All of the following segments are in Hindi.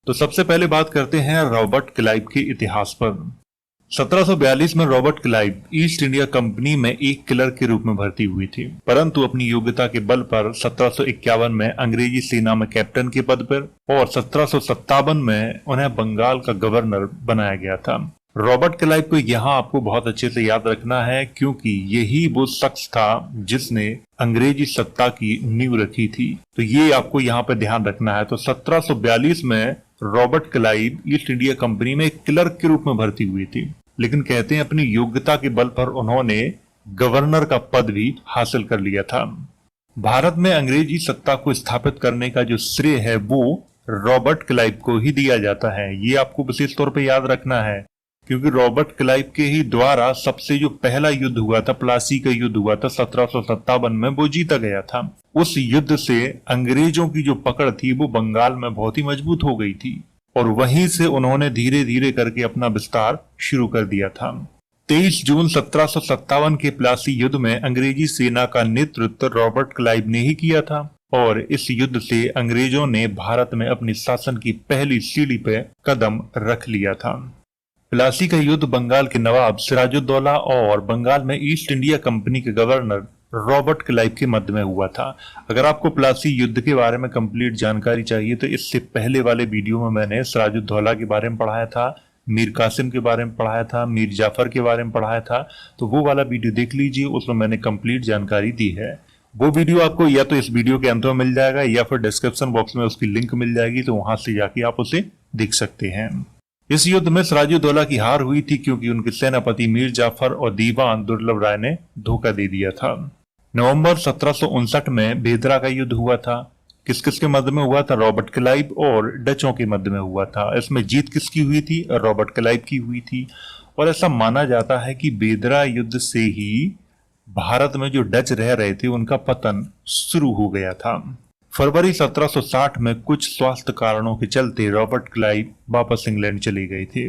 तो सबसे पहले बात करते हैं रॉबर्ट क्लाइव के इतिहास पर। 1742 में Robert Clive east India company में एक क्लर्क के रूप में भर्ती हुई थी, परंतु अपनी योग्यता के बल पर 1751 में अंग्रेजी सेना में कैप्टन के पद पर और 1757 में उन्हें बंगाल का गवर्नर बनाया गया था। रॉबर्ट क्लाइव को यहाँ आपको बहुत अच्छे से याद रखना है, क्योंकि यही वो शख्स था जिसने अंग्रेजी सत्ता की नींव रखी थी। तो ये आपको यहाँ पे ध्यान रखना है। तो 1742 में Robert Clive east India company में एक क्लर्क के रूप में भर्ती हुई थी, लेकिन कहते हैं अपनी योग्यता के बल पर उन्होंने गवर्नर का पद भी हासिल कर लिया था। भारत में अंग्रेजी सत्ता को स्थापित करने का जो श्रेय है वो रॉबर्ट क्लाइव को ही दिया जाता है। ये आपको विशेष तौर पर याद रखना है, क्योंकि रॉबर्ट क्लाइव के ही द्वारा सबसे जो पहला युद्ध हुआ था, प्लासी का युद्ध हुआ था 1757 में, वो जीता गया था। उस युद्ध से अंग्रेजों की जो पकड़ थी वो बंगाल में बहुत ही मजबूत हो गई थी और वहीं से उन्होंने धीरे धीरे करके अपना विस्तार शुरू कर दिया था। 23 जून 1757 के प्लासी युद्ध में अंग्रेजी सेना का नेतृत्व रॉबर्ट क्लाइव ने ही किया था और इस युद्ध से अंग्रेजों ने भारत में अपनी शासन की पहली सीढ़ी पे कदम रख लिया था। प्लासी का युद्ध बंगाल के नवाब सिराजुद्दौला और बंगाल में ईस्ट इंडिया कंपनी के गवर्नर रॉबर्ट क्लाइव के मध्य में हुआ था। अगर आपको प्लासी युद्ध के बारे में कंप्लीट जानकारी चाहिए तो इससे पहले वाले वीडियो में मैंने सिराजुद्दौला के बारे में पढ़ाया था, मीर कासिम के बारे में पढ़ाया था, मीर जाफर के बारे में पढ़ाया था। तो वो वाला वीडियो देख लीजिए, उसमें मैंने कंप्लीट जानकारी दी है। वो वीडियो आपको या तो इस वीडियो के अंत में मिल जाएगा या फिर डिस्क्रिप्शन बॉक्स में उसकी लिंक मिल जाएगी, तो वहां से जाके आप उसे देख सकते हैं। इस युद्ध में सिराजुद्दौला की हार हुई थी क्योंकि उनके सेनापति मीर जाफर और दीवान दुर्लभ राय ने धोखा दे दिया था। नवंबर 1759 में बेदरा का युद्ध हुआ था। किस किस के मध्य में हुआ था? रॉबर्ट क्लाइव और डचों के मध्य में हुआ था। इसमें जीत किसकी हुई थी? रॉबर्ट क्लाइव की हुई थी। और ऐसा माना जाता है कि बेदरा युद्ध से ही भारत में जो डच रह रहे थे उनका पतन शुरू हो गया था। फरवरी 1760 में कुछ स्वास्थ्य कारणों के चलते रॉबर्ट क्लाइव वापस इंग्लैंड चले गए थे।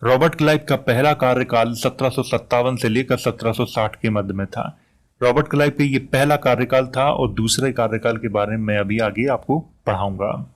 रॉबर्ट क्लाइव का पहला कार्यकाल 1757 से लेकर 1760 के मध्य में था। रॉबर्ट क्लाइव का ये पहला कार्यकाल था और दूसरे कार्यकाल के बारे में मैं अभी आगे आपको पढ़ाऊंगा।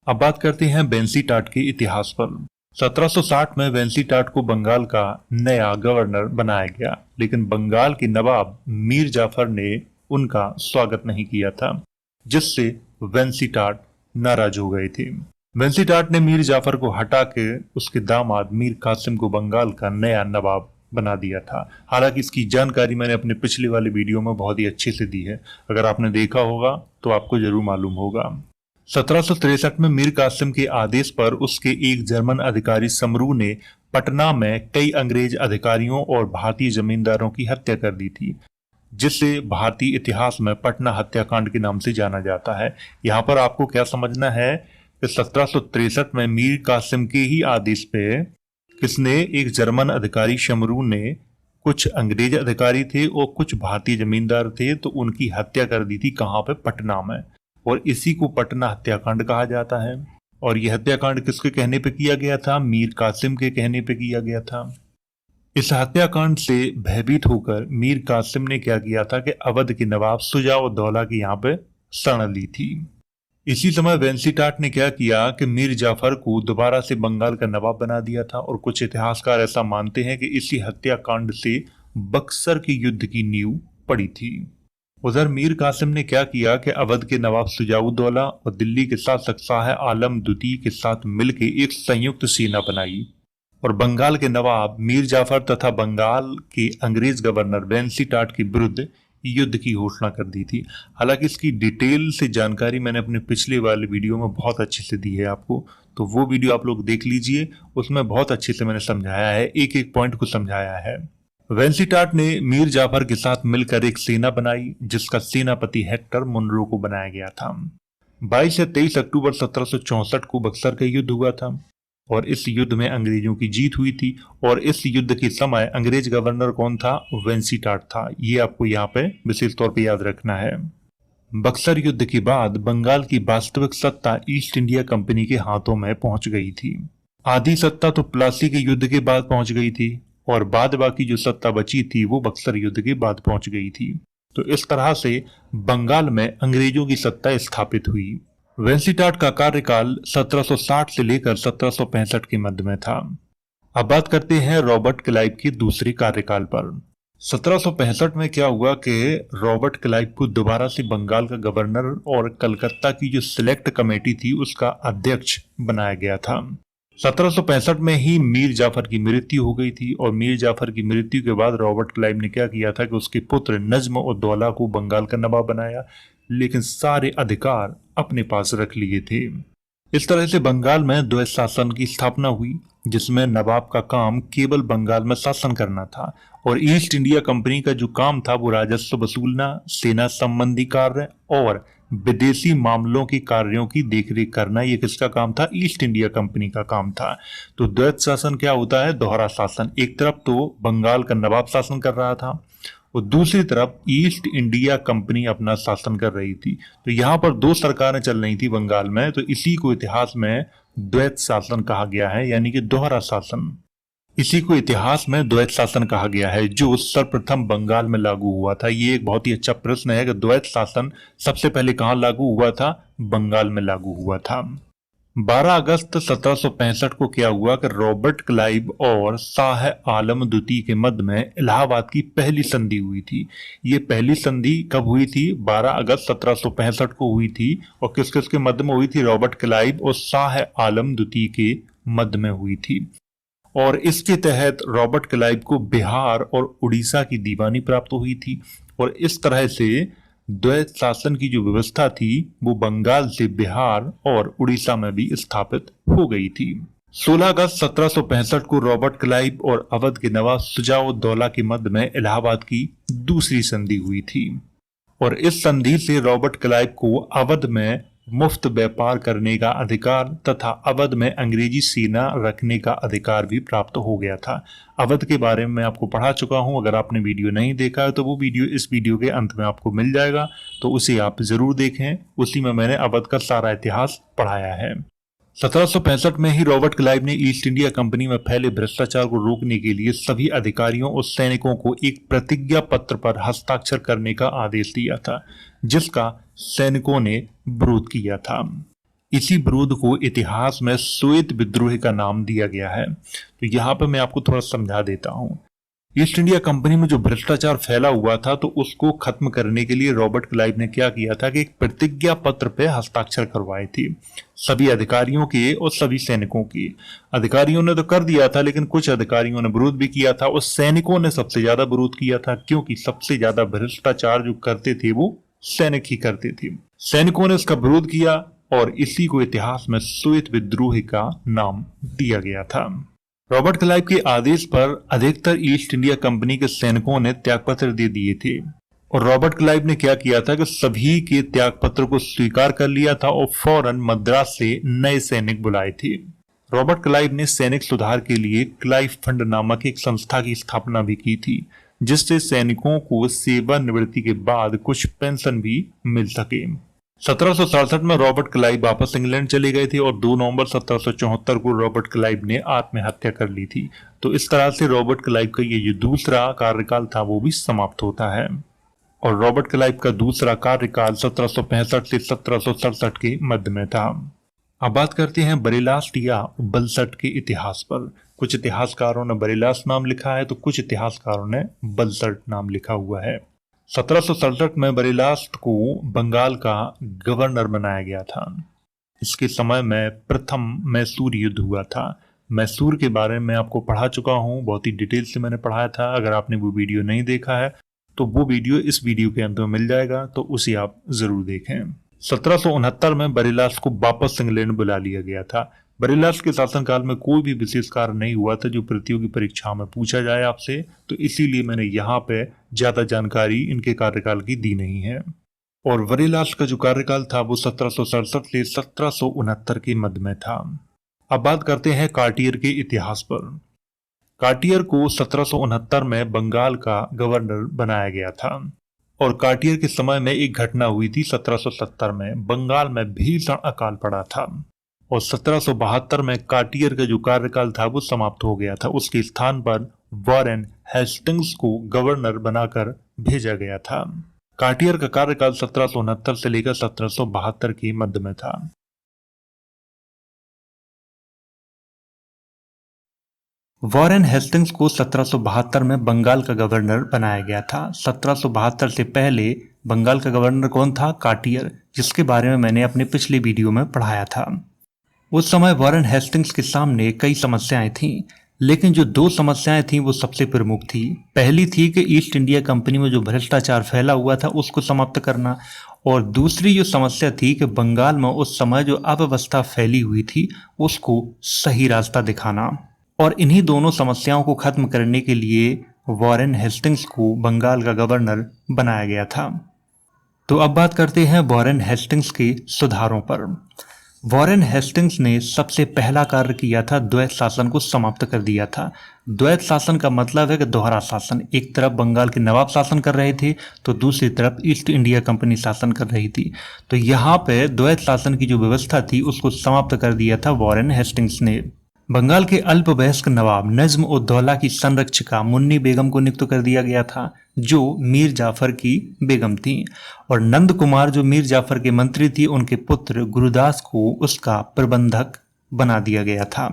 अब बात करते हैं वेंसीटाट के इतिहास पर। 1760 में वेंसीटाट को बंगाल का नया गवर्नर बनाया गया, लेकिन बंगाल के नवाब मीर जाफर ने उनका स्वागत नहीं किया था, जिससे वेंसीटाट नाराज हो गए थे। वेंसीटाट ने मीर जाफर को हटा के उसके दामाद मीर कासिम को बंगाल का नया नवाब बना दिया था। हालांकि इसकी जानकारी मैंने अपने पिछले वाले वीडियो में बहुत ही अच्छे से दी है, अगर आपने देखा होगा तो आपको जरूर मालूम होगा। 1763 में मीर कासिम के आदेश पर उसके एक जर्मन अधिकारी समरू ने पटना में कई अंग्रेज अधिकारियों और भारतीय जमींदारों की हत्या कर दी थी, जिसे भारतीय इतिहास में पटना हत्याकांड के नाम से जाना जाता है। यहाँ पर आपको क्या समझना है कि 1763 में मीर कासिम के ही आदेश पे किसने, एक जर्मन अधिकारी शमरू ने, कुछ अंग्रेज अधिकारी थे और कुछ भारतीय जमींदार थे, तो उनकी हत्या कर दी थी। कहाँ पे? पटना में। और इसी को पटना हत्याकांड कहा जाता है। और यह हत्याकांड किसके कहने पे किया गया था? मीर कासिम के कहने पे किया गया था। इस हत्याकांड से भयभीत होकर मीर कासिम ने क्या किया था कि अवध के नवाब शुजा-उद-दौला की यहाँ पे शरण ली थी। इसी समय वेंसीटाट ने क्या किया कि मीर जाफर को दोबारा से बंगाल का नवाब बना दिया था और कुछ इतिहासकार ऐसा मानते हैं कि इसी हत्याकांड से बक्सर के युद्ध की नींव पड़ी थी। उधर मीर कासिम ने क्या किया कि अवध के नवाब शुजा-उद-दौला और दिल्ली के शासक शाह आलम द्वितीय के साथ मिलकर एक संयुक्त सेना बनाई और बंगाल के नवाब मीर जाफर तथा बंगाल के अंग्रेज गवर्नर वेंसीटाट के विरुद्ध युद्ध की घोषणा कर दी थी। हालांकि इसकी डिटेल से जानकारी मैंने अपने पिछले वाले वीडियो में बहुत अच्छे से दी है आपको, तो वो वीडियो आप लोग देख लीजिए। उसमें बहुत अच्छे से मैंने समझाया है, एक एक पॉइंट को समझाया है। वेंसीटाट ने मीर जाफर के साथ मिलकर एक सेना बनाई जिसका सेनापति हेक्टर मुनरो को बनाया गया था। 22 से 23 अक्टूबर 1764 को बक्सर का युद्ध हुआ था और इस युद्ध में अंग्रेजों की जीत हुई थी। और इस युद्ध के समय अंग्रेज गवर्नर कौन था? वेंसीटाट था। ये आपको यहाँ पे विशेष तौर पे याद रखना है। बक्सर युद्ध के बाद बंगाल की वास्तविक सत्ता ईस्ट इंडिया कंपनी के हाथों में पहुंच गई थी। आधी सत्ता तो प्लासी के युद्ध के बाद पहुंच गई थी और बाद बाकी जो सत्ता बची थी वो बक्सर युद्ध के बाद पहुंच गई थी। तो इस तरह से बंगाल में अंग्रेजों की सत्ता स्थापित हुई। वेंसीटाट का कार्यकाल 1760 से लेकर 1765 के मध्य में था। अब बात करते हैं रॉबर्ट क्लाइव की दूसरी कार्यकाल पर। 1765 में क्या हुआ कि रॉबर्ट क्लाइव को दोबारा से बंगाल का गवर्नर और कलकत्ता की जो सिलेक्ट कमेटी थी उसका अध्यक्ष बनाया गया था। 1765 में ही मीर जाफर की मृत्यु हो गई थी और मीर जाफर की मृत्यु के बाद रॉबर्ट क्लाइव ने क्या किया था कि उसके पुत्र नज्म और दौला को बंगाल का नवाब बनाया, लेकिन सारे अधिकार अपने पास रख लिए थे। इस तरह से बंगाल में द्वैत शासन की स्थापना हुई, जिसमें नवाब का काम केवल बंगाल में शासन करना था और ईस्ट इंडिया कंपनी का जो काम था वो राजस्व वसूलना, सेना संबंधी कार्य और विदेशी मामलों के कार्यों की देखरेख करना। ये किसका काम था? ईस्ट इंडिया कंपनी का काम था। तो द्वैत शासन क्या होता है? दोहरा शासन। एक तरफ तो बंगाल का नवाब शासन कर रहा था और दूसरी तरफ ईस्ट इंडिया कंपनी अपना शासन कर रही थी। तो यहाँ पर दो सरकारें चल रही थी बंगाल में, तो इसी को इतिहास में द्वैत शासन कहा गया है, यानी कि दोहरा शासन। इसी को इतिहास में द्वैत शासन कहा गया है, जो सर्वप्रथम बंगाल में लागू हुआ था। ये एक बहुत ही अच्छा प्रश्न है कि द्वैत शासन सबसे पहले कहाँ लागू हुआ था? बंगाल में लागू हुआ था। 12 अगस्त 1765 को क्या हुआ कि रॉबर्ट क्लाइव और शाह आलम द्वितीय के मध्य में इलाहाबाद की पहली संधि हुई थी। ये पहली संधि कब हुई थी? 12 अगस्त 1765 को हुई थी और किस किस के मध्य में हुई थी? रॉबर्ट क्लाइव और शाह आलम द्वितीय के मध्य में हुई थी। और इसके तहत रॉबर्ट क्लाइव को बिहार और उड़ीसा की दीवानी प्राप्त हुई थी और इस तरह से द्वैत शासन की जो व्यवस्था थी वो बंगाल से बिहार और उड़ीसा में भी स्थापित हो गई थी। 16 अगस्त 1765 को रॉबर्ट क्लाइव और अवध के नवाब शुजा-उद-दौला के मध्य में इलाहाबाद की दूसरी संधि हुई थी और इस संधि से रॉबर्ट क्लाइव को अवध में मुफ्त व्यापार करने का अधिकार तथा अवध में अंग्रेजी सेना रखने का अधिकार भी प्राप्त हो गया था। अवध के बारे में मैं आपको पढ़ा चुका हूं। अगर आपने वीडियो नहीं देखा है तो वो वीडियो इस वीडियो के अंत में आपको मिल जाएगा, तो उसे आप जरूर देखें। उसी में मैंने अवध का सारा इतिहास पढ़ाया है। 1765 में ही रॉबर्ट क्लाइव ने ईस्ट इंडिया कंपनी में फैले भ्रष्टाचार को रोकने के लिए सभी अधिकारियों और सैनिकों को एक प्रतिज्ञा पत्र पर हस्ताक्षर करने का आदेश दिया था, जिसका सैनिकों ने विरोध किया था। इसी विरोध को इतिहास में श्वेत विद्रोह का नाम दिया गया है। तो यहाँ पे मैं आपको थोड़ा समझा देता हूँ। ईस्ट इंडिया कंपनी में जो भ्रष्टाचार फैला हुआ था तो उसको खत्म करने के लिए रॉबर्ट क्लाइव ने क्या किया था कि एक प्रतिज्ञा पत्र पे हस्ताक्षर करवाए थे सभी अधिकारियों के और सभी सैनिकों के। अधिकारियों ने तो कर दिया था, लेकिन कुछ अधिकारियों ने विरोध भी किया था और सैनिकों ने सबसे ज्यादा विरोध किया था, क्योंकि सबसे ज्यादा भ्रष्टाचार जो करते थे वो सैनिक ही करते थे। सैनिकों ने इसका विरोध किया और इसी को इतिहास में श्वेत विद्रोह का नाम दिया गया था। रॉबर्ट क्लाइव के आदेश पर अधिकतर ईस्ट इंडिया कंपनी के सैनिकों ने त्यागपत्र दे दिए थे और रॉबर्ट क्लाइव ने क्या किया था कि सभी के त्यागपत्र को स्वीकार कर लिया था और फौरन मद्रास से नए सैनिक बुलाए थे। रॉबर्ट क्लाइव ने सैनिक सुधार के लिए क्लाइव फंड नामक एक संस्था की स्थापना भी की थी, जिससे सैनिकों को सेवानिवृत्ति के बाद कुछ पेंशन भी मिल सके। 1767 में रॉबर्ट क्लाइव वापस इंग्लैंड चले गए थे और 2 नवंबर 1774 को रॉबर्ट क्लाइव ने आत्महत्या कर ली थी। तो इस तरह से रॉबर्ट क्लाइव का ये जो दूसरा कार्यकाल था वो भी समाप्त होता है और रॉबर्ट क्लाइव का दूसरा कार्यकाल 1765 से 1767 के मध्य में था। अब बात करते हैं बरेलास या बलसट के इतिहास पर। कुछ इतिहासकारों ने बरेलास नाम लिखा है तो कुछ इतिहासकारों ने बलसट नाम लिखा हुआ है। 1767 में बरेलास को बंगाल का गवर्नर बनाया गया था। इसके समय में प्रथम मैसूर युद्ध हुआ था। मैसूर के बारे में आपको पढ़ा चुका हूँ, बहुत ही डिटेल से मैंने पढ़ाया था। अगर आपने वो वीडियो नहीं देखा है तो वो वीडियो इस वीडियो के अंत में मिल जाएगा, तो उसे आप जरूर देखें। 1769 में बरेलास को वापस इंग्लैंड बुला लिया गया था। बरेलास के शासनकाल में कोई भी विशेष कार्य नहीं हुआ था जो प्रतियोगी परीक्षा में पूछा जाए आपसे, तो इसीलिए मैंने यहाँ पे ज्यादा जानकारी इनके कार्यकाल की दी नहीं है। और बरेलास का जो कार्यकाल था वो 1767 से 1769 के मध्य में था। अब बात करते हैं कार्टियर के इतिहास पर। कार्टियर को 1769 में बंगाल का गवर्नर बनाया गया था और कार्टियर के समय में एक घटना हुई थी। 1770 में बंगाल में भीषण अकाल पड़ा था और 1772 में कार्टियर का जो कार्यकाल था वो समाप्त हो गया था। उसके स्थान पर वॉरेन हेस्टिंग्स को गवर्नर बनाकर भेजा गया था। कार्टियर का कार्यकाल 1769 से लेकर 1772 के मध्य में था। वॉरेन हेस्टिंग्स को 1772 में बंगाल का गवर्नर बनाया गया था। 1772 से पहले बंगाल का गवर्नर कौन था? कार्टियर, जिसके बारे में मैंने अपने पिछले वीडियो में पढ़ाया था। उस समय वॉरेन हेस्टिंग्स के सामने कई समस्याएं थीं, लेकिन जो दो समस्याएं थीं वो सबसे प्रमुख थी। पहली थी कि ईस्ट इंडिया कंपनी में जो भ्रष्टाचार फैला हुआ था उसको समाप्त करना, और दूसरी जो समस्या थी कि बंगाल में उस समय जो अव्यवस्था फैली हुई थी उसको सही रास्ता दिखाना। और इन्हीं दोनों समस्याओं को खत्म करने के लिए वॉरेन हेस्टिंग्स को बंगाल का गवर्नर बनाया गया था। तो अब बात करते हैं वॉरेन हेस्टिंग्स के सुधारों पर। वॉरेन हेस्टिंग्स ने सबसे पहला कार्य किया था, द्वैत शासन को समाप्त कर दिया था। द्वैत शासन का मतलब है कि दोहरा शासन, एक तरफ बंगाल के नवाब शासन कर रहे थे तो दूसरी तरफ ईस्ट इंडिया कंपनी शासन कर रही थी। तो यहाँ पे द्वैत शासन की जो व्यवस्था थी उसको समाप्त कर दिया था वॉरेन हेस्टिंग्स ने। बंगाल के अल्पवयस्क नवाब नज्म उद दौला की संरक्षिका मुन्नी बेगम को नियुक्त कर दिया गया था, जो मीर जाफर की बेगम थी, और नंद कुमार जो मीर जाफर के मंत्री थी उनके पुत्र गुरुदास को उसका प्रबंधक बना दिया गया था।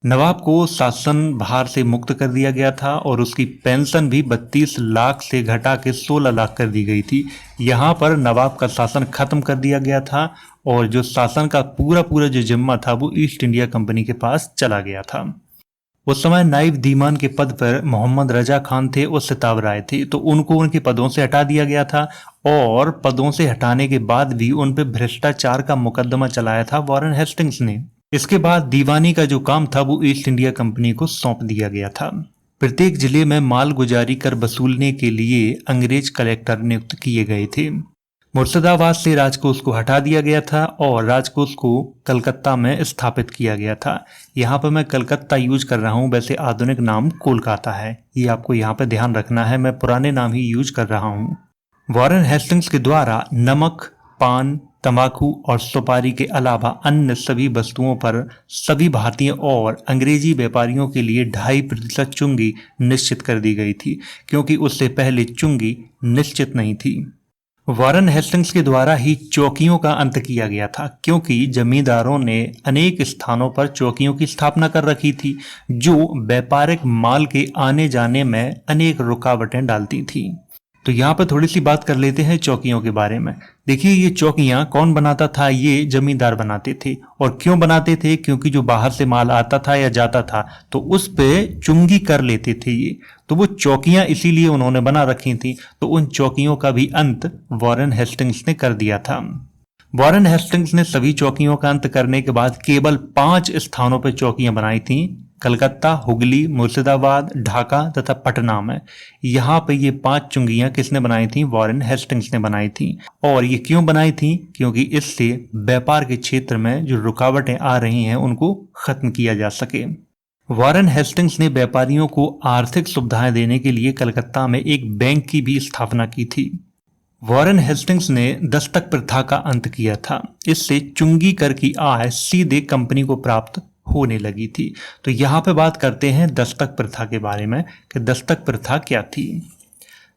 नवाब को शासन भार से मुक्त कर दिया गया था और उसकी पेंशन भी 32 लाख से घटा के 16 लाख कर दी गई थी। यहाँ पर नवाब का शासन खत्म कर दिया गया था और जो शासन का पूरा जो जिम्मा था वो ईस्ट इंडिया कंपनी के पास चला गया था। उस समय नाइब दीवान के पद पर मोहम्मद रजा खान थे और सिताब राय थे, तो उनको उनके पदों से हटा दिया गया था, और पदों से हटाने के बाद भी उन पर भ्रष्टाचार का मुकदमा चलाया था वॉरेन हेस्टिंग्स ने। इसके बाद दीवानी का जो काम था वो ईस्ट इंडिया कंपनी को सौंप दिया गया था। प्रत्येक जिले में माल गुजारी कर वसूलने के लिए अंग्रेज कलेक्टर नियुक्त किए गए थे। मुर्शिदाबाद से राजकोष को हटा दिया गया था और राजकोष को कलकत्ता में स्थापित किया गया था। यहाँ पर मैं कलकत्ता यूज कर रहा हूँ, वैसे आधुनिक नाम कोलकाता है, ये आपको यहाँ पर ध्यान रखना है, मैं पुराने नाम ही यूज कर रहा हूँ। वॉरेन हेस्टिंग्स के द्वारा नमक, पान, तंबाकू और सुपारी के अलावा अन्य सभी वस्तुओं पर सभी भारतीय और अंग्रेजी व्यापारियों के लिए 2.5% चुंगी निश्चित कर दी गई थी, क्योंकि उससे पहले चुंगी निश्चित नहीं थी। वॉरेन हेस्टिंग्स के द्वारा ही चौकियों का अंत किया गया था, क्योंकि जमींदारों ने अनेक स्थानों पर चौकियों की स्थापना कर रखी थी, जो व्यापारिक माल के आने जाने में अनेक रुकावटें डालती थी। तो यहाँ पर थोड़ी सी बात कर लेते हैं चौकियों के बारे में। देखिए, ये चौकियाँ कौन बनाता था? ये जमींदार बनाते थे। और क्यों बनाते थे? क्योंकि जो बाहर से माल आता था या जाता था तो उस पे चुंगी कर लेते थे ये, तो वो चौकियाँ इसीलिए उन्होंने बना रखी थी। तो उन चौकियों का भी अंत वॉरेन हेस्टिंग्स ने कर दिया था। वॉरेन हेस्टिंग्स ने सभी चौकियों का अंत करने के बाद केवल 5 स्थानों पर चौकियां बनाई थीं, कलकत्ता, हुगली, मुर्शिदाबाद, ढाका तथा पटना में। यहाँ पे ये 5 चुंगियां किसने बनाई थी? वॉरेन हेस्टिंग्स ने बनाई थी। और ये क्यों बनाई थी? क्योंकि इससे व्यापार के क्षेत्र में जो रुकावटें आ रही हैं उनको खत्म किया जा सके। वॉरेन हेस्टिंग्स ने व्यापारियों को आर्थिक सुविधाएं देने के लिए कलकत्ता में एक बैंक की भी स्थापना की थी। वॉरेन हेस्टिंग्स ने दस्तक प्रथा का अंत किया था। इससे चुंगी कर की आय सीधे कंपनी को प्राप्त होने लगी थी। तो यहाँ पे बात करते हैं दस्तक प्रथा के बारे में कि दस्तक प्रथा क्या थी।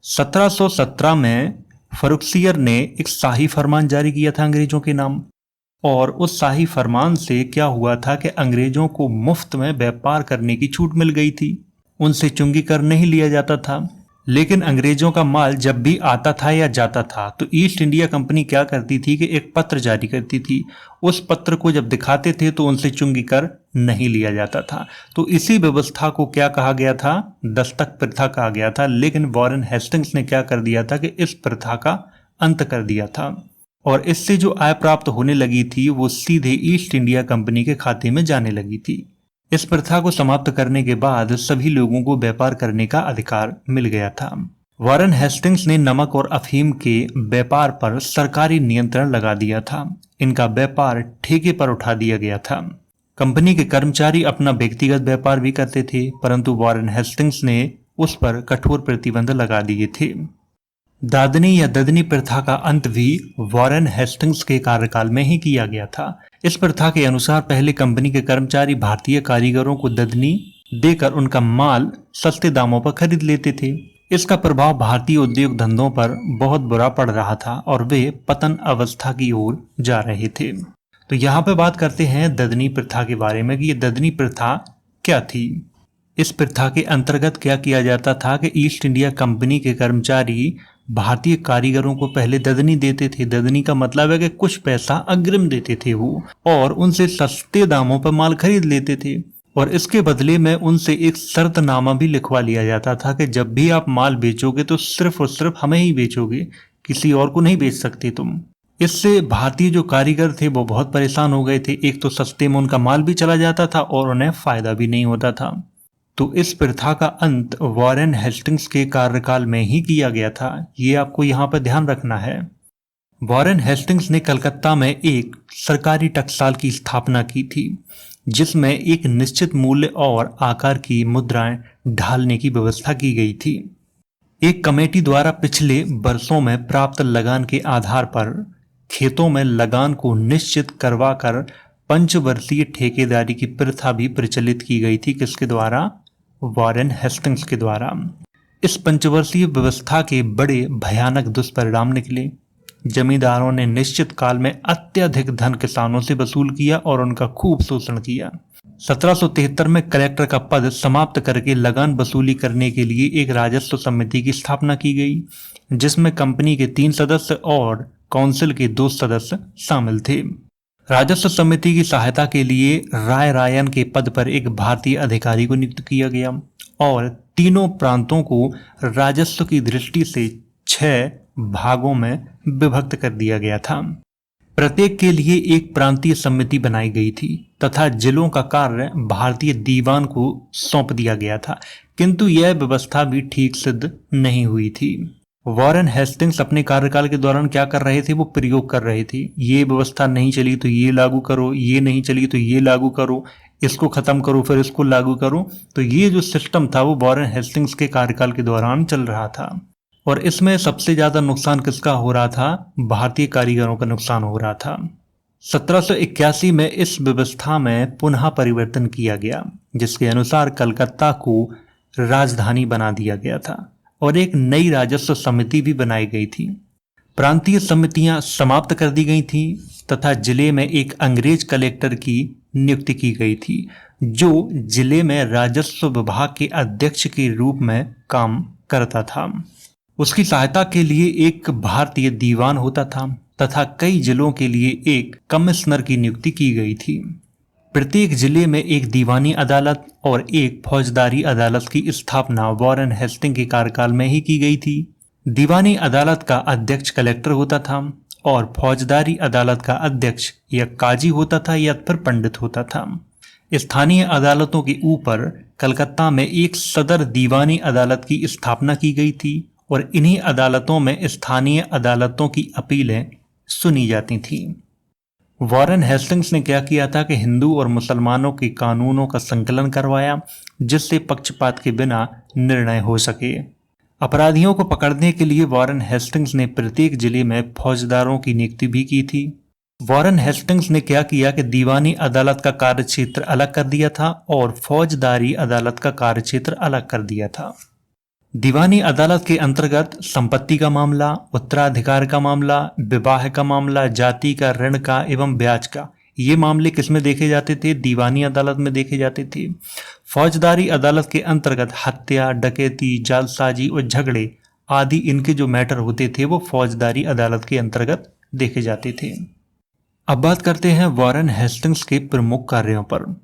1717 में फरुखसियर ने एक शाही फरमान जारी किया था अंग्रेजों के नाम, और उस शाही फरमान से क्या हुआ था कि अंग्रेजों को मुफ्त में व्यापार करने की छूट मिल गई थी। उनसे चुंगी कर नहीं लिया जाता था, लेकिन अंग्रेजों का माल जब भी आता था या जाता था तो ईस्ट इंडिया कंपनी क्या करती थी कि एक पत्र जारी करती थी। उस पत्र को जब दिखाते थे तो उनसे चुंगी कर नहीं लिया जाता था। तो इसी व्यवस्था को क्या कहा गया था? दस्तक प्रथा कहा गया था। लेकिन वॉरेन हेस्टिंग्स ने क्या कर दिया था कि इस प्रथा का अंत कर दिया था, और इससे जो आय प्राप्त होने लगी थी वो सीधे ईस्ट इंडिया कंपनी के खाते में जाने लगी थी। इस प्रथा को समाप्त करने के बाद सभी लोगों को व्यापार करने का अधिकार मिल गया था। वॉरेन हेस्टिंग्स ने नमक और अफीम के व्यापार पर सरकारी नियंत्रण लगा दिया था। इनका व्यापार ठेके पर उठा दिया गया था। कंपनी के कर्मचारी अपना व्यक्तिगत व्यापार भी करते थे, परंतु वॉरेन हेस्टिंग्स ने उस पर कठोर प्रतिबंध लगा दिए थे। दादनी या ददनी प्रथा का अंत भी वॉरेन हेस्टिंग्स के कार्यकाल में ही किया गया था। इस प्रथा के अनुसार पहले कंपनी के कर्मचारी भारतीय कारीगरों को ददनी देकर उनका माल सस्ते दामों पर खरीद लेते थे। इसका प्रभाव भारतीय उद्योग धंधों पर बहुत बुरा पड़ रहा था और वे पतन अवस्था की ओर जा रहे थे। तो यहाँ पे बात करते हैं ददनी प्रथा के बारे में कि ये ददनी प्रथा क्या थी। इस प्रथा के अंतर्गत क्या किया जाता था कि ईस्ट इंडिया कंपनी के कर्मचारी भारतीय कारीगरों को पहले ददनी देते थे। ददनी का मतलब है कि कुछ पैसा अग्रिम देते थे वो, और उनसे सस्ते दामों पर माल खरीद लेते थे, और इसके बदले में उनसे एक शर्तनामा भी लिखवा लिया जाता था कि जब भी आप माल बेचोगे तो सिर्फ और सिर्फ हमें ही बेचोगे, किसी और को नहीं बेच सकते तुम। इससे भारतीय जो कारीगर थे वो बहुत परेशान हो गए थे। एक तो सस्ते में उनका माल भी चला जाता था और उन्हें फायदा भी नहीं होता था। तो इस प्रथा का अंत वॉरेन हेस्टिंग्स के कार्यकाल में ही किया गया था, ये आपको यहाँ पर ध्यान रखना है। वॉरेन हेस्टिंग्स ने कलकत्ता में एक सरकारी टकसाल की स्थापना की थी, जिसमें एक निश्चित मूल्य और आकार की मुद्राएं ढालने की व्यवस्था की गई थी। एक कमेटी द्वारा पिछले वर्षों में प्राप्त लगान के आधार पर खेतों में लगान को निश्चित करवाकर पंचवर्षीय ठेकेदारी की प्रथा भी प्रचलित की गई थी। किसके द्वारा? वॉरेन हेस्टिंग्स के द्वारा। इस पंचवर्षीय व्यवस्था के बड़े भयानक दुष्परिणाम निकले। जमींदारों ने निश्चित काल में अत्यधिक धन किसानों से वसूल किया और उनका खूब शोषण किया। 1773 में कलेक्टर का पद समाप्त करके लगान वसूली करने के लिए एक राजस्व समिति की स्थापना की गई, जिसमें कंपनी के 3 सदस्य और काउंसिल के 2 सदस्य शामिल थे। राजस्व समिति की सहायता के लिए राय रायन के पद पर एक भारतीय अधिकारी को नियुक्त किया गया और तीनों प्रांतों को राजस्व की दृष्टि से 6 भागों में विभक्त कर दिया गया था। प्रत्येक के लिए एक प्रांतीय समिति बनाई गई थी तथा जिलों का कार्य भारतीय दीवान को सौंप दिया गया था, किंतु यह व्यवस्था भी ठीक सिद्ध नहीं हुई थी। वॉरेन हेस्टिंग्स अपने कार्यकाल के दौरान क्या कर रहे थे? वो प्रयोग कर रहे थे। ये व्यवस्था नहीं चली तो ये लागू करो, ये नहीं चली तो ये लागू करो, इसको खत्म करो फिर इसको लागू करो। तो ये जो सिस्टम था वो वॉरेन हेस्टिंग्स के कार्यकाल के दौरान चल रहा था, और इसमें सबसे ज्यादा नुकसान किसका हो रहा था? भारतीय कारीगरों का नुकसान हो रहा था। 1781 में इस व्यवस्था में पुनः परिवर्तन किया गया, जिसके अनुसार कलकत्ता को राजधानी बना दिया गया था और एक नई राजस्व समिति भी बनाई गई थी। प्रांतीय समितियां समाप्त कर दी गई थी तथा जिले में एक अंग्रेज कलेक्टर की नियुक्ति की गई थी, जो जिले में राजस्व विभाग के अध्यक्ष के रूप में काम करता था। उसकी सहायता के लिए एक भारतीय दीवान होता था तथा कई जिलों के लिए एक कमिश्नर की नियुक्ति की गई थी। प्रत्येक जिले में एक दीवानी अदालत और एक फौजदारी अदालत की स्थापना वॉरेन हेस्टिंग के कार्यकाल में ही की गई थी। दीवानी अदालत का अध्यक्ष कलेक्टर होता था और फौजदारी अदालत का अध्यक्ष या काजी होता था या फिर पंडित होता था। स्थानीय अदालतों के ऊपर कलकत्ता में एक सदर दीवानी अदालत की स्थापना की गई थी और इन्हीं अदालतों में स्थानीय अदालतों की अपीलें सुनी जाती थीं। वॉरेन हेस्टिंग्स ने क्या किया था कि हिंदू और मुसलमानों के कानूनों का संकलन करवाया, जिससे पक्षपात के बिना निर्णय हो सके। अपराधियों को पकड़ने के लिए वॉरेन हेस्टिंग्स ने प्रत्येक जिले में फौजदारों की नियुक्ति भी की थी। वॉरेन हेस्टिंग्स ने क्या किया कि दीवानी अदालत का कार्यक्षेत्र अलग कर दिया था और फौजदारी अदालत का कार्यक्षेत्र अलग कर दिया था। दीवानी अदालत के अंतर्गत संपत्ति का मामला, उत्तराधिकार का मामला, विवाह का मामला, जाति का, ऋण का एवं ब्याज का, ये मामले किसमें देखे जाते थे? दीवानी अदालत में देखे जाते थे। फौजदारी अदालत के अंतर्गत हत्या, डकैती, जालसाजी और झगड़े आदि इनके जो मैटर होते थे वो फौजदारी अदालत के अंतर्गत देखे जाते थे। अब बात करते हैं वॉरेन हेस्टिंग्स के प्रमुख कार्यों पर।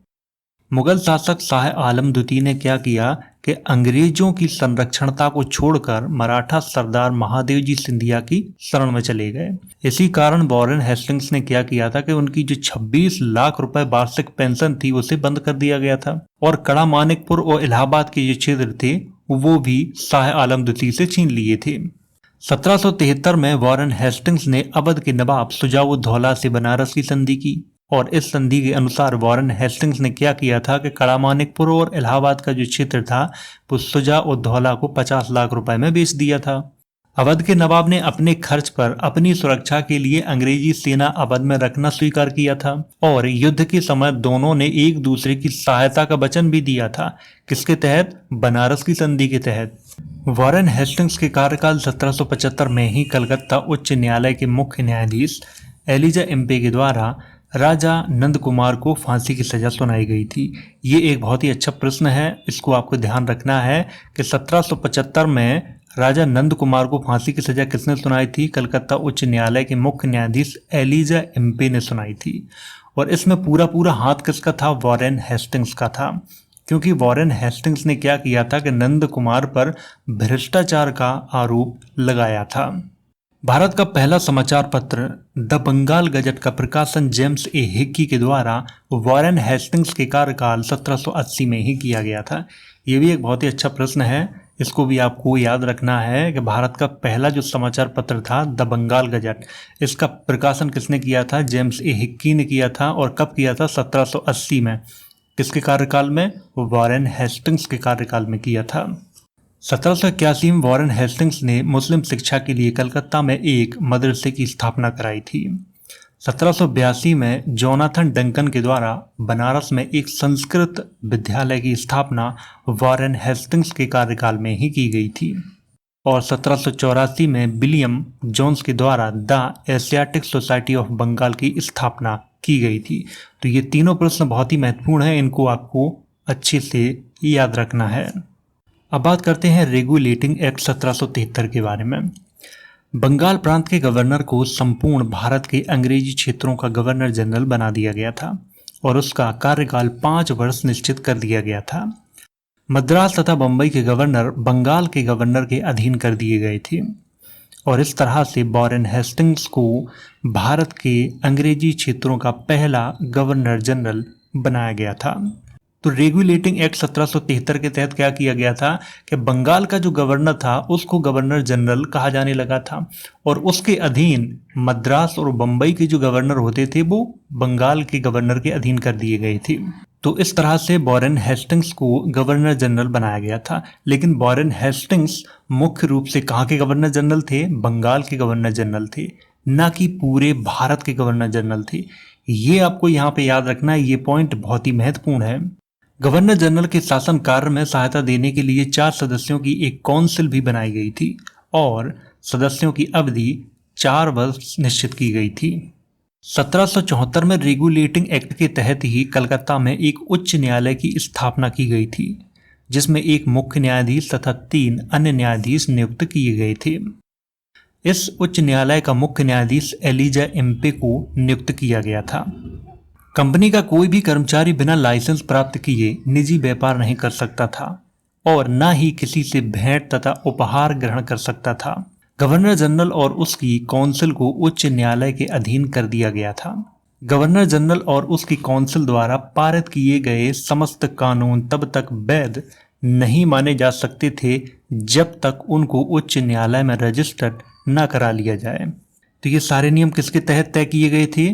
मुगल शासक शाह आलम द्वितीय ने क्या किया कि अंग्रेजों की संरक्षणता को छोड़कर मराठा सरदार महादेव जी सिंधिया की शरण में चले गए। इसी कारण वॉरेन हेस्टिंग्स ने क्या किया था कि उनकी जो 26 लाख रुपए वार्षिक पेंशन थी उसे बंद कर दिया गया था और कड़ा मानिकपुर और इलाहाबाद के जो क्षेत्र थे वो भी शाह आलम द्वितीय से छीन लिए थे। 1773 में वॉरेन हेस्टिंग्स ने अवध के नवाब शुजा-उद-दौला से बनारस की संधि की और इस संधि के अनुसार वॉरेन हेस्टिंग्स ने क्या किया था कि कड़ा मानिकपुर और इलाहाबाद का जो क्षेत्र था वो शुजा-उद-दौला को 50 लाख रुपए में बेच दिया था। अवध के नवाब ने अपने खर्च पर अपनी सुरक्षा के लिए अंग्रेजी सेना अवध में रखना स्वीकार किया था और युद्ध के समय दोनों ने एक दूसरे की सहायता का वचन भी दिया था। किसके तहत? बनारस की संधि के तहत। वॉरेन हेस्टिंग्स के कार्यकाल 1775 में ही कलकत्ता उच्च न्यायालय के मुख्य न्यायाधीश एलिजा एम्पे के द्वारा राजा नंद कुमार को फांसी की सजा सुनाई गई थी। ये एक बहुत ही अच्छा प्रश्न है, इसको आपको ध्यान रखना है कि 1775 में राजा नंद कुमार को फांसी की सजा किसने सुनाई थी? कलकत्ता उच्च न्यायालय के मुख्य न्यायाधीश एलिजा एम्पे ने सुनाई थी। और इसमें पूरा हाथ किसका था? वॉरेन हेस्टिंग्स का था, क्योंकि वॉरेन हेस्टिंग्स ने क्या किया था कि नंद कुमार पर भ्रष्टाचार का आरोप लगाया था। भारत का पहला समाचार पत्र द बंगाल गजट का प्रकाशन जेम्स ए हिक्की के द्वारा वॉरेन हेस्टिंग्स के कार्यकाल 1780 में ही किया गया था। ये भी एक बहुत ही अच्छा प्रश्न है, इसको भी आपको याद रखना है कि भारत का पहला जो समाचार पत्र था द बंगाल गजट, इसका प्रकाशन किसने किया था? जेम्स ए हिक्की ने किया था। और कब किया था? 1780 में। किसके कार्यकाल में? वॉरेन हेस्टिंग्स के कार्यकाल में किया था। 1781 में वॉरेन हेस्टिंग्स ने मुस्लिम शिक्षा के लिए कलकत्ता में एक मदरसे की स्थापना कराई थी। 1782 में जोनाथन डंकन के द्वारा बनारस में एक संस्कृत विद्यालय की स्थापना वॉरेन हेस्टिंग्स के कार्यकाल में ही की गई थी। और 1784 में विलियम जोन्स के द्वारा the Asiatic Society of Bengal की स्थापना की गई थी। तो ये तीनों प्रश्न बहुत ही महत्वपूर्ण हैं, इनको आपको अच्छे से याद रखना है। अब बात करते हैं रेगुलेटिंग एक्ट 1773 के बारे में। बंगाल प्रांत के गवर्नर को संपूर्ण भारत के अंग्रेजी क्षेत्रों का गवर्नर जनरल बना दिया गया था और उसका कार्यकाल 5 वर्ष निश्चित कर दिया गया था। मद्रास तथा बंबई के गवर्नर बंगाल के गवर्नर के अधीन कर दिए गए थे और इस तरह से वॉरेन हेस्टिंग्स को भारत के अंग्रेजी क्षेत्रों का पहला गवर्नर जनरल बनाया गया था। तो रेगुलेटिंग एक्ट 1773 के तहत क्या किया गया था कि बंगाल का जो गवर्नर था उसको गवर्नर जनरल कहा जाने लगा था और उसके अधीन मद्रास और बंबई के जो गवर्नर होते थे वो बंगाल के गवर्नर के अधीन कर दिए गए थे। तो इस तरह से वॉरेन हेस्टिंग्स को गवर्नर जनरल बनाया गया था। लेकिन वॉरेन हेस्टिंग्स मुख्य रूप से कहाँ के गवर्नर जनरल थे? बंगाल के गवर्नर जनरल थे, ना कि पूरे भारत के गवर्नर जनरल थे। ये आपको यहाँ पे याद रखना है, ये पॉइंट बहुत ही महत्वपूर्ण है। गवर्नर जनरल के शासन कार्य में सहायता देने के लिए 4 सदस्यों की एक काउंसिल भी बनाई गई थी और सदस्यों की अवधि 4 वर्ष निश्चित की गई थी। 1774 में रेगुलेटिंग एक्ट के तहत ही कलकत्ता में एक उच्च न्यायालय की स्थापना की गई थी, जिसमें एक मुख्य न्यायाधीश तथा 3 अन्य न्यायाधीश नियुक्त किए गए थे। इस उच्च न्यायालय का मुख्य न्यायाधीश एलिजा एम्पे को नियुक्त किया गया था। कंपनी का कोई भी कर्मचारी बिना लाइसेंस प्राप्त किए निजी व्यापार नहीं कर सकता था और न ही किसी से भेंट तथा उपहार ग्रहण कर सकता था। गवर्नर जनरल और उसकी काउंसिल को उच्च न्यायालय के अधीन कर दिया गया था। गवर्नर जनरल और उसकी काउंसिल द्वारा पारित किए गए समस्त कानून तब तक वैध नहीं माने जा सकते थे जब तक उनको उच्च न्यायालय में रजिस्टर्ड न करा लिया जाए। तो ये सारे नियम किसके तहत तय किए गए थे?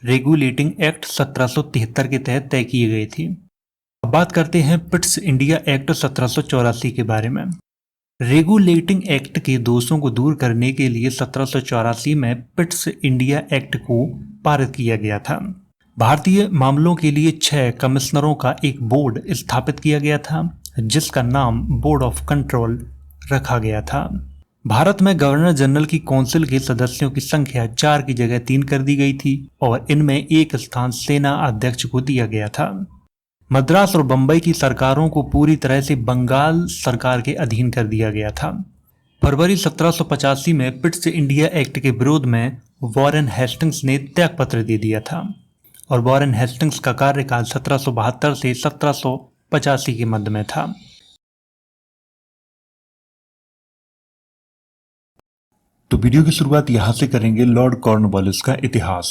रेगुलेटिंग एक्ट 1773 के तहत तय किए गए थे। अब बात करते हैं पिट्स इंडिया एक्ट 1784 के बारे में। रेगुलेटिंग एक्ट के दोषों को दूर करने के लिए 1784 में पिट्स इंडिया एक्ट को पारित किया गया था। भारतीय मामलों के लिए 6 कमिश्नरों का एक बोर्ड स्थापित किया गया था, जिसका नाम बोर्ड ऑफ कंट्रोल रखा गया था। भारत में गवर्नर जनरल की काउंसिल के सदस्यों की संख्या 4 की जगह 3 कर दी गई थी और इनमें एक स्थान सेना अध्यक्ष को दिया गया था। मद्रास और बंबई की सरकारों को पूरी तरह से बंगाल सरकार के अधीन कर दिया गया था। फरवरी 1785 में पिट्स इंडिया एक्ट के विरोध में वॉरेन हेस्टिंग्स ने त्यागपत्र दे दिया था और वॉरेन हेस्टिंग्स का कार्यकाल 1772 से 1785 के मध्य में था। तो वीडियो की शुरुआत यहाँ से करेंगे लॉर्ड कॉर्नवालिस का इतिहास।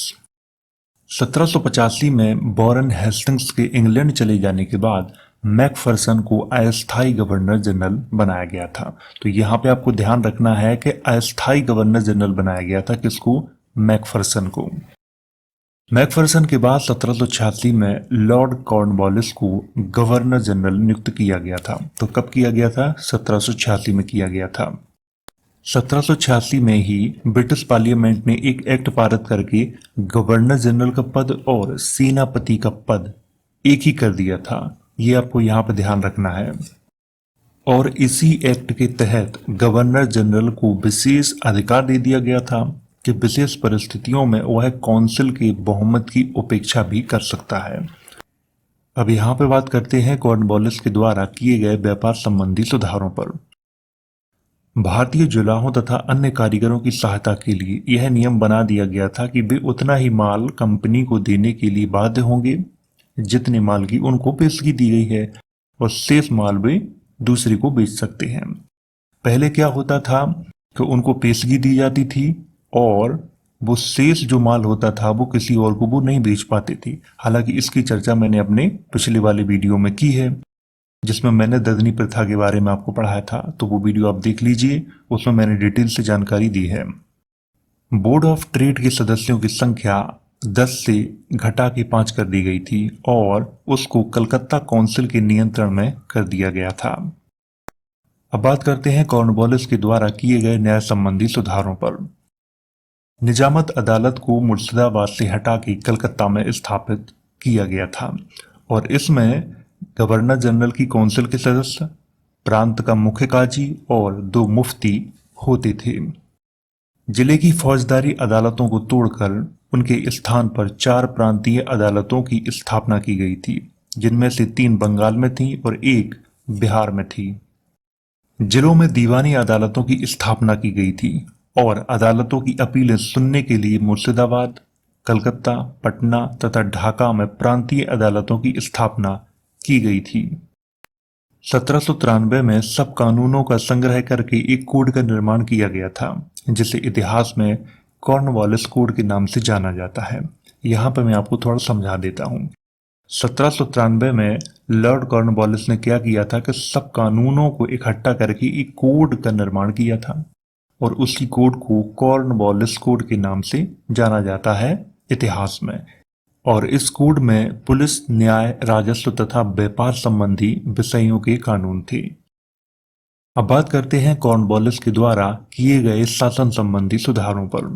1785 में वॉरेन हेस्टिंग्स के इंग्लैंड चले जाने के बाद मैकफर्सन को अस्थायी गवर्नर जनरल बनाया गया था। तो यहाँ पे आपको ध्यान रखना है कि अस्थायी गवर्नर जनरल बनाया गया था किसको? मैकफर्सन को। मैकफर्सन के बाद 1786 में लॉर्ड कॉर्नवालिस को गवर्नर जनरल नियुक्त किया गया था। तो कब किया गया था? 1786 में किया गया था। 1786 में ही ब्रिटिश पार्लियामेंट ने एक एक्ट पारित करके गवर्नर जनरल का पद और सेनापति का पद एक ही कर दिया था। ये आपको यहाँ पर ध्यान रखना है। और इसी एक्ट के तहत गवर्नर जनरल को विशेष अधिकार दे दिया गया था कि विशेष परिस्थितियों में वह काउंसिल के बहुमत की उपेक्षा भी कर सकता है। अब यहाँ पे बात करते हैं कॉर्नवालिस के द्वारा किए गए व्यापार संबंधी सुधारों पर। भारतीय जुलाहों तथा अन्य कारीगरों की सहायता के लिए यह नियम बना दिया गया था कि वे उतना ही माल कंपनी को देने के लिए बाध्य होंगे जितने माल की उनको पेशगी दी गई है, और शेष माल वे दूसरे को बेच सकते हैं। पहले क्या होता था कि उनको पेशगी दी जाती थी और वो शेष जो माल होता था वो किसी और को वो नहीं बेच पाते थे। हालांकि इसकी चर्चा मैंने अपने पिछले वाले वीडियो में की है, जिसमें मैंने ददनी प्रथा के बारे में आपको पढ़ाया था, तो वो वीडियो आप देख लीजिए, उसमें मैंने डिटेल से जानकारी दी है। बोर्ड ऑफ ट्रेड के सदस्यों की संख्या 10 से घटा के 5 कर दी गई थी और उसको कलकत्ता काउंसिल के नियंत्रण में कर दिया गया था। अब बात करते हैं कॉर्नवालिस के द्वारा किए गए न्याय संबंधी सुधारों पर। निजामत अदालत को मुर्शिदाबाद से हटा के कलकत्ता में स्थापित किया गया था और इसमें गवर्नर जनरल की काउंसिल के सदस्य, प्रांत का मुख्य काजी और 2 मुफ्ती होते थे। जिले की फौजदारी अदालतों को तोड़कर उनके स्थान पर 4 प्रांतीय अदालतों की स्थापना की गई थी, जिनमें से 3 बंगाल में थी और 1 बिहार में थी। जिलों में दीवानी अदालतों की स्थापना की गई थी और अदालतों की अपीलें सुनने के लिए मुर्शिदाबाद, कलकत्ता, पटना तथा ढाका में प्रांतीय अदालतों की स्थापना की गई थी। 1793 में सब कानूनों का संग्रह करके एक कोड का निर्माण किया गया था, जिसे इतिहास में कॉर्नवालिस कोड के नाम से जाना जाता है। यहाँ पर मैं आपको थोड़ा समझा देता हूँ। 1793 में लॉर्ड कॉर्नवालिस ने क्या किया था कि सब कानूनों को इकट्ठा करके एक कोड का निर्माण किया था और उसी कोड को कॉर्नवालिस कोड के नाम से जाना जाता है इतिहास में। और इस कोड में पुलिस, न्याय, राजस्व तथा व्यापार संबंधी विषयों के कानून थे। अब बात करते हैं कॉर्नवालिस के द्वारा किए गए शासन संबंधी सुधारों पर।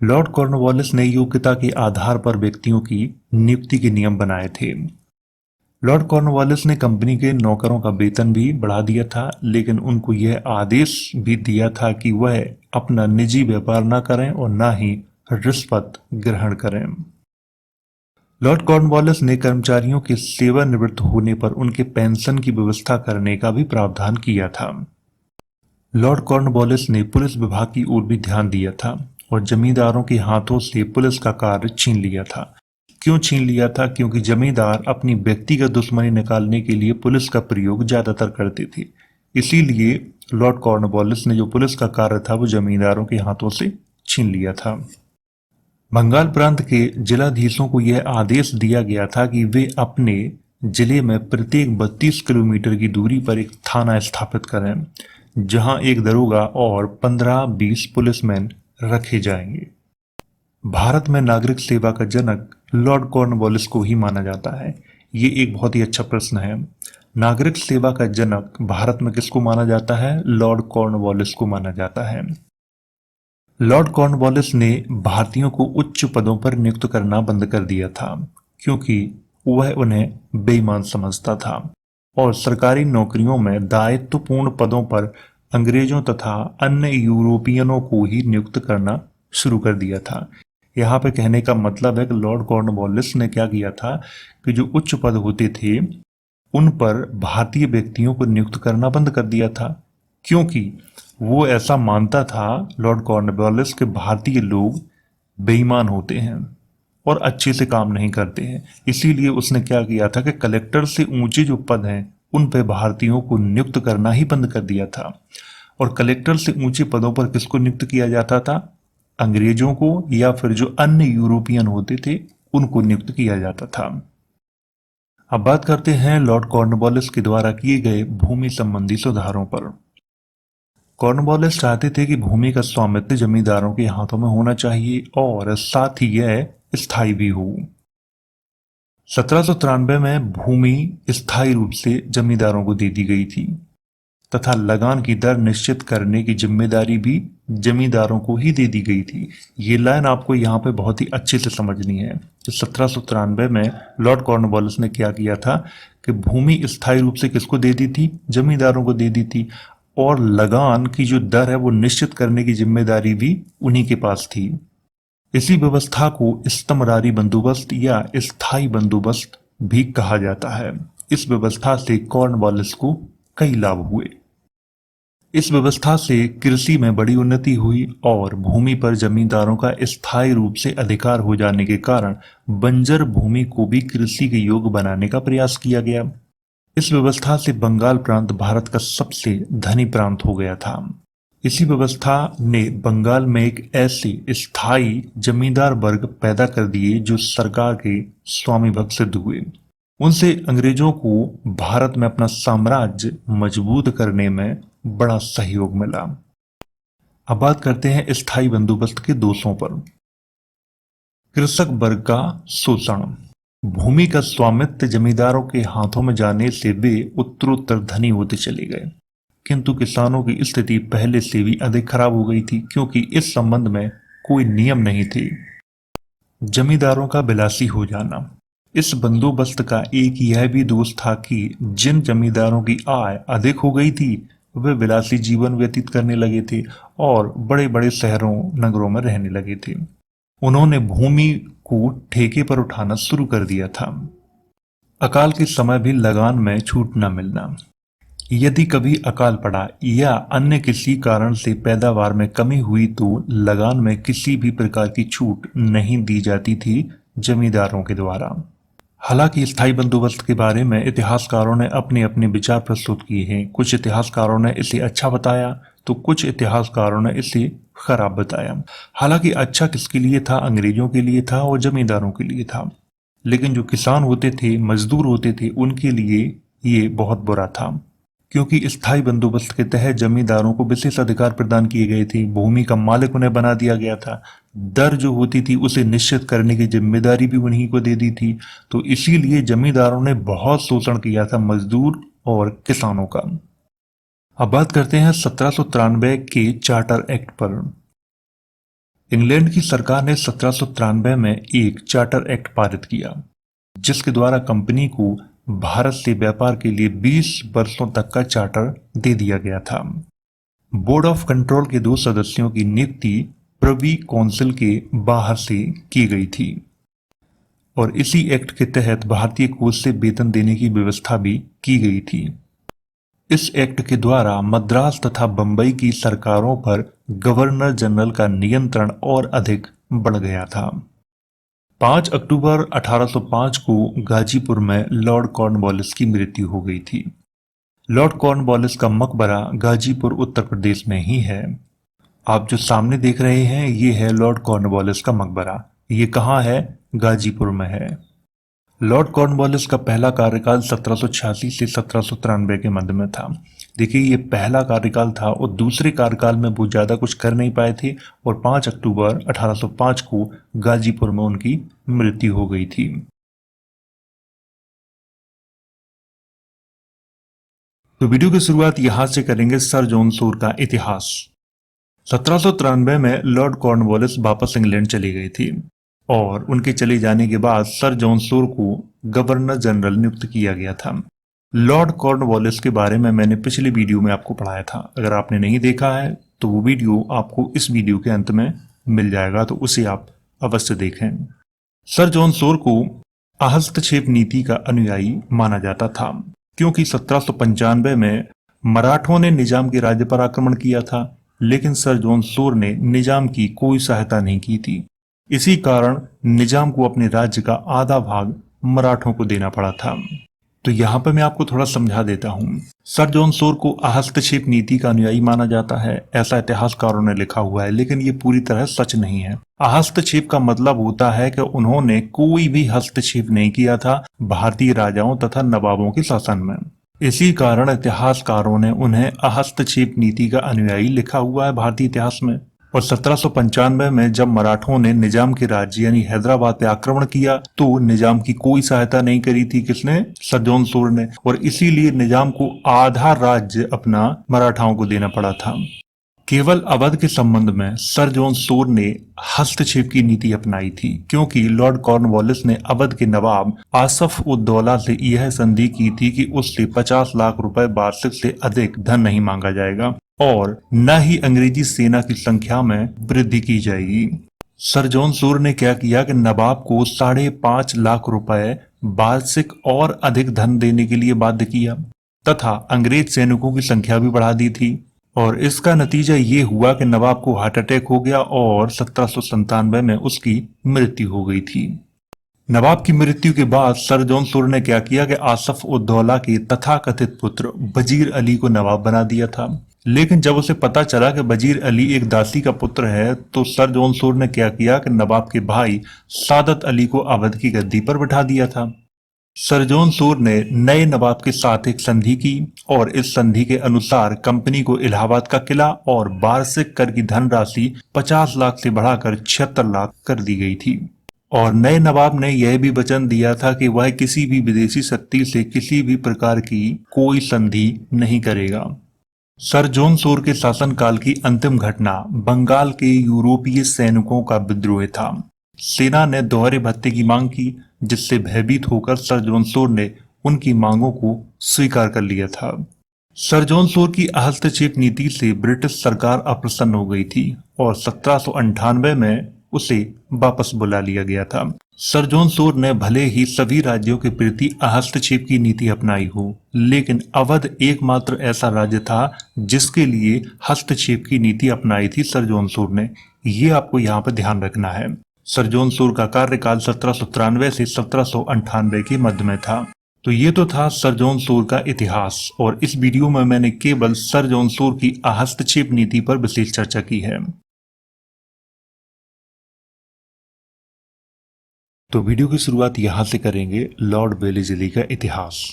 लॉर्ड कॉर्नवालिस ने योग्यता के आधार पर व्यक्तियों की नियुक्ति के नियम बनाए थे। लॉर्ड कॉर्नवालिस ने कंपनी के नौकरों का वेतन भी बढ़ा दिया था, लेकिन उनको यह आदेश भी दिया था कि वह अपना निजी व्यापार न करें और न ही रिश्वत ग्रहण करें। लॉर्ड कॉर्नवालिस ने कर्मचारियों के सेवानिवृत्त होने पर उनके पेंशन की व्यवस्था करने का भी प्रावधान किया था। लॉर्ड कॉर्नवालिस ने पुलिस विभाग की ओर भी ध्यान दिया था और जमींदारों के हाथों से पुलिस का कार्य छीन लिया था। क्यों छीन लिया था? क्योंकि जमींदार अपनी व्यक्तिगत दुश्मनी निकालने के लिए पुलिस का प्रयोग ज्यादातर करते थे। इसीलिए लॉर्ड कॉर्नवालिस ने जो पुलिस का कार्य था वो जमींदारों के हाथों से छीन लिया था। बंगाल प्रांत के जिलाधीशों को यह आदेश दिया गया था कि वे अपने जिले में प्रत्येक 32 किलोमीटर की दूरी पर एक थाना स्थापित करें, जहां एक दरोगा और 15-20 पुलिसमैन रखे जाएंगे। भारत में नागरिक सेवा का जनक लॉर्ड कॉर्नवालिस को ही माना जाता है। ये एक बहुत ही अच्छा प्रश्न है। नागरिक सेवा का जनक भारत में किसको माना जाता है? लॉर्ड कॉर्नवालिस को माना जाता है। लॉर्ड कॉर्नवालिस ने भारतीयों को उच्च पदों पर नियुक्त करना बंद कर दिया था, क्योंकि वह उन्हें बेईमान समझता था और सरकारी नौकरियों में दायित्वपूर्ण पदों पर अंग्रेजों तथा अन्य यूरोपियनों को ही नियुक्त करना शुरू कर दिया था। यहाँ पे कहने का मतलब है कि लॉर्ड कॉर्नवालिस ने क्या किया था कि जो उच्च पद होते थे उन पर भारतीय व्यक्तियों को नियुक्त करना बंद कर दिया था, क्योंकि वो ऐसा मानता था लॉर्ड कॉर्नवालिस के भारतीय लोग बेईमान होते हैं और अच्छे से काम नहीं करते हैं। इसीलिए उसने क्या किया था कि कलेक्टर से ऊंचे जो पद हैं उन पे भारतीयों को नियुक्त करना ही बंद कर दिया था। और कलेक्टर से ऊंचे पदों पर किसको नियुक्त किया जाता था? अंग्रेजों को या फिर जो अन्य यूरोपियन होते थे उनको नियुक्त किया जाता था। अब बात करते हैं लॉर्ड कॉर्नवालिस के द्वारा किए गए भूमि संबंधी सुधारों पर। कॉर्नवालिस चाहते थे कि भूमि का स्वामित्व जमींदारों के हाथों में होना चाहिए और साथ ही यह स्थायी भी हो। 1793 में भूमि स्थायी रूप से जमींदारों को दे दी गई थी। तथा लगान की दर निश्चित करने की जिम्मेदारी भी जमींदारों को ही दे दी गई थी। ये लाइन आपको यहाँ पे बहुत ही अच्छे से समझनी है। 1793 में लॉर्ड कॉर्नवालिस ने क्या किया था कि भूमि स्थायी रूप से किसको दे दी थी? जमींदारों को दे दी थी, और लगान की जो दर है वो निश्चित करने की जिम्मेदारी भी उन्हीं के पास थी। इसी व्यवस्था को इस्तमरारी बंदोबस्त या स्थायी बंदोबस्त भी कहा जाता है। इस व्यवस्था से कॉर्नवालिस को कई लाभ हुए। इस व्यवस्था से कृषि में बड़ी उन्नति हुई और भूमि पर जमींदारों का स्थायी रूप से अधिकार हो जाने के कारण बंजर भूमि को भी कृषि के योग्य बनाने का प्रयास किया गया। इस व्यवस्था से बंगाल प्रांत भारत का सबसे धनी प्रांत हो गया था। इसी व्यवस्था ने बंगाल में एक ऐसे स्थायी जमींदार वर्ग पैदा कर दिए जो सरकार के स्वामी भक्त सिद्ध हुए। उनसे अंग्रेजों को भारत में अपना साम्राज्य मजबूत करने में बड़ा सहयोग मिला। अब बात करते हैं स्थायी बंदोबस्त के दोषों पर। कृषक वर्ग का शोषण। भूमि का स्वामित्व जमींदारों के हाथों में जाने से वे उत्तरोत्तर धनी होते चले गए, किंतु किसानों की स्थिति पहले से भी अधिक खराब हो गई थी, क्योंकि इस संबंध में कोई नियम नहीं थे। जमींदारों का विलासी हो जाना। इस बंदोबस्त का एक यह भी दोष था कि जिन जमींदारों की आय अधिक हो गई थी वे विलासी जीवन व्यतीत करने लगे थे और बड़े बड़े शहरों नगरों में रहने लगे थे। उन्होंने भूमि को ठेके पर उठाना शुरू कर दिया था। अकाल के समय भी लगान में छूट न मिलना। यदि कभी अकाल पड़ा या अन्य किसी कारण से पैदावार में कमी हुई तो लगान में किसी भी प्रकार की छूट नहीं दी जाती थी जमींदारों के द्वारा। हालांकि स्थायी बंदोबस्त के बारे में इतिहासकारों ने अपने अपने विचार प्रस्तुत किए हैं। कुछ इतिहासकारों ने इसे अच्छा बताया तो कुछ इतिहासकारों ने इसे खराब बताया। हालांकि अच्छा किसके लिए था? अंग्रेजों के लिए था और जमींदारों के लिए था, लेकिन जो किसान होते थे, मजदूर होते थे, उनके लिए ये बहुत बुरा था, क्योंकि स्थायी बंदोबस्त के तहत जमींदारों को विशेष अधिकार प्रदान किए गए थे। भूमि का मालिक उन्हें बना दिया गया था। दर जो होती थी उसे निश्चित करने की जिम्मेदारी भी उन्हीं को दे दी थी। तो इसीलिए जमींदारों ने बहुत शोषण किया था मजदूर और किसानों का। अब बात करते हैं 1793 के चार्टर एक्ट पर। इंग्लैंड की सरकार ने 1793 में एक चार्टर एक्ट पारित किया, जिसके द्वारा कंपनी को भारत से व्यापार के लिए 20 वर्षों तक का चार्टर दे दिया गया था। बोर्ड ऑफ कंट्रोल के 2 सदस्यों की नियुक्ति प्रिवी काउंसिल के बाहर से की गई थी और इसी एक्ट के तहत भारतीय कोष से वेतन देने की व्यवस्था भी की गई थी। इस एक्ट के द्वारा मद्रास तथा बंबई की सरकारों पर गवर्नर जनरल का नियंत्रण और अधिक बढ़ गया था। 5 अक्टूबर 1805 को गाजीपुर में लॉर्ड कॉर्नवालिस की मृत्यु हो गई थी। लॉर्ड कॉर्नवालिस का मकबरा गाजीपुर उत्तर प्रदेश में ही है। आप जो सामने देख रहे हैं ये है लॉर्ड कॉर्नवालिस का मकबरा। ये कहाँ है? गाजीपुर में है। लॉर्ड कॉर्नवालिस का पहला कार्यकाल 1786 से 1793 के मध्य में था। देखिए ये पहला कार्यकाल था और दूसरे कार्यकाल में वो ज्यादा कुछ कर नहीं पाए थे और 5 अक्टूबर 1805 को गाजीपुर में उनकी मृत्यु हो गई थी। तो वीडियो की शुरुआत यहां से करेंगे सर जॉन शोर का इतिहास। 1793 में लॉर्ड कॉर्नवालिस वापस इंग्लैंड चले गए थे और उनके चले जाने के बाद सर जॉन शोर को गवर्नर जनरल नियुक्त किया गया था। लॉर्ड कॉर्नवालिस के बारे में मैंने पिछले वीडियो में आपको पढ़ाया था। अगर आपने नहीं देखा है तो वो वीडियो आपको इस वीडियो के अंत में मिल जाएगा, तो उसे आप अवश्य देखें। सर जॉन शोर को हस्तक्षेप नीति का अनुयायी माना जाता था, क्योंकि 1795 में मराठों ने निजाम के राज्य पर आक्रमण किया था, लेकिन सर जॉन शोर ने निजाम की कोई सहायता नहीं की थी। इसी कारण निजाम को अपने राज्य का आधा भाग मराठों को देना पड़ा था। तो यहाँ पर मैं आपको थोड़ा समझा देता हूँ। सर जॉन शोर को हस्तक्षेप नीति का अनुयायी माना जाता है, ऐसा इतिहासकारों ने लिखा हुआ है, लेकिन ये पूरी तरह सच नहीं है। हस्तक्षेप का मतलब होता है कि उन्होंने कोई भी हस्तक्षेप नहीं किया था भारतीय राजाओं तथा नवाबों के शासन में। इसी कारण इतिहासकारों ने उन्हें हस्तक्षेप नीति का अनुयायी लिखा हुआ है भारतीय इतिहास में। और 1795 में जब मराठों ने निजाम के राज्य यानी हैदराबाद पे आक्रमण किया तो निजाम की कोई सहायता नहीं करी थी, किसने? सर जॉन सूर ने। और इसीलिए निजाम को आधा राज्य अपना मराठाओं को देना पड़ा था। केवल अवध के संबंध में सर जॉन सूर ने हस्तक्षेप की नीति अपनाई थी, क्योंकि लॉर्ड कॉर्नवालिस ने अवध के नवाब आसफ उद दौला से यह संधि की थी कि उससे 50 लाख रुपए वार्षिक से अधिक धन नहीं मांगा जाएगा और न ही अंग्रेजी सेना की संख्या में वृद्धि की जाएगी। सर जॉन सूर ने क्या किया कि नवाब को 5.5 लाख रुपए वार्षिक और अधिक धन देने के लिए बाध्य किया तथा अंग्रेज सैनिकों की संख्या भी बढ़ा दी थी। और इसका नतीजा ये हुआ कि नवाब को हार्ट अटैक हो गया और 1797 में उसकी मृत्यु हो गई थी। नवाब की मृत्यु के बाद सर जॉन सूर ने क्या किया कि आसफ उद दौला के तथाकथित पुत्र वजीर अली को नवाब बना दिया था। लेकिन जब उसे पता चला कि वजीर अली एक दासी का पुत्र है तो सर जॉन सूर ने क्या किया कि नवाब के भाई सादत अली को अवध की गद्दी पर बिठा दिया था। सर जॉन सूर ने नए नवाब के साथ एक संधि की और इस संधि के अनुसार कंपनी को इलाहाबाद का किला और वार्षिक कर की धनराशि 50 लाख से बढ़ाकर 76 लाख कर दी गई थी। और नए नवाब ने यह भी वचन दिया था कि वह किसी भी विदेशी शक्ति से किसी भी प्रकार की कोई संधि नहीं करेगा। सर जॉन सूर के शासनकाल की अंतिम घटना बंगाल के यूरोपीय सैनिकों का विद्रोह था। सेना ने दोहरे भत्ते की मांग की, जिससे भयभीत होकर सर जॉन सूर ने उनकी मांगों को स्वीकार कर लिया था। सर जॉन सूर की हस्तक्षेप नीति से ब्रिटिश सरकार अप्रसन्न हो गई थी और 1798 में उसे वापस बुला लिया गया था। सर जॉन सूर ने भले ही सभी राज्यों के प्रति हस्तक्षेप की नीति अपनाई हो, लेकिन अवध एकमात्र ऐसा राज्य था जिसके लिए हस्तक्षेप की नीति अपनाई थी सर जॉन सूर ने। ये आपको यहाँ पर ध्यान रखना है। सर जॉन सूर का कार्यकाल 1793 से 1798 के मध्य में था। तो ये तो था सर जॉन सूर का इतिहास और इस वीडियो में मैंने केवल सर जॉन सूर की हस्तक्षेप नीति पर विशेष चर्चा की है। तो वीडियो की शुरुआत यहां से करेंगे लॉर्ड वेलेस्ली का इतिहास।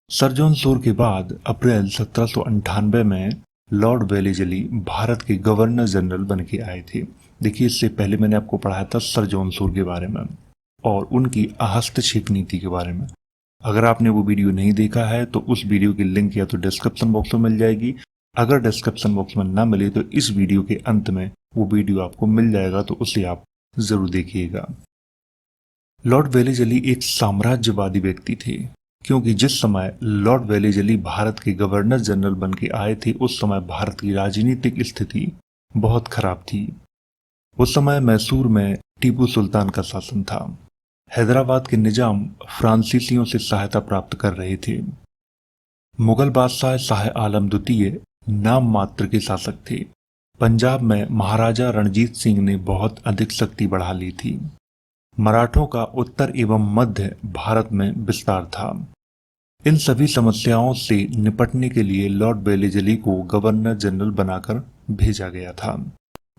सर जॉन सूर के बाद अप्रैल 1798 में लॉर्ड वेलेस्ली भारत के गवर्नर जनरल बन के आए थे। देखिए, इससे पहले मैंने आपको पढ़ाया था सर जॉन सूर के बारे में और उनकी हस्तक्षेप नीति के बारे में। अगर आपने वो वीडियो नहीं देखा है तो उस वीडियो की लिंक या तो डिस्क्रिप्शन बॉक्स में मिल जाएगी। अगर डिस्क्रिप्शन बॉक्स में ना मिले तो इस वीडियो के अंत में वो वीडियो आपको मिल जाएगा, तो उसे आप जरूर देखिएगा। लॉर्ड वेलेस्ली एक साम्राज्यवादी व्यक्ति थे, क्योंकि जिस समय लॉर्ड वेलेस्ली भारत के गवर्नर जनरल बन के आए थे उस समय भारत की राजनीतिक स्थिति बहुत खराब थी। उस समय मैसूर में टीपू सुल्तान का शासन था। हैदराबाद के निजाम फ्रांसीसियों से सहायता प्राप्त कर रहे थे। मुगल बादशाह शाह आलम द्वितीय नाम मात्र के शासक थे। पंजाब में महाराजा रणजीत सिंह ने बहुत अधिक शक्ति बढ़ा ली थी। मराठों का उत्तर एवं मध्य भारत में विस्तार था। इन सभी समस्याओं से निपटने के लिए लॉर्ड वेलेस्ली को गवर्नर जनरल बनाकर भेजा गया था,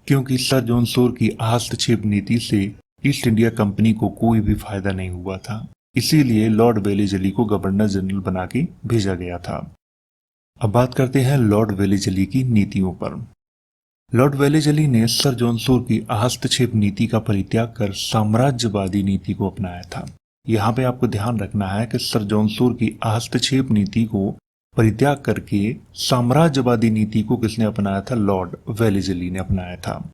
क्योंकि सर जॉन सूर की हस्तक्षेप नीति से ईस्ट इंडिया कंपनी को कोई भी फायदा नहीं हुआ था। इसीलिए लॉर्ड वेलेस्ली को गवर्नर जनरल बना के भेजा गया था। अब बात करते हैं लॉर्ड वेलेस्ली की नीतियों पर। लॉर्ड वेलेस्ली ने सर जॉन सूर की हस्तक्षेप नीति का परित्याग कर साम्राज्यवादी नीति को अपनाया था। यहाँ पे आपको ध्यान रखना है कि सर जॉन सूर की हस्तक्षेप नीति को परित्याग करके साम्राज्यवादी नीति को किसने अपनाया था? लॉर्ड वेलेस्ली ने अपनाया था।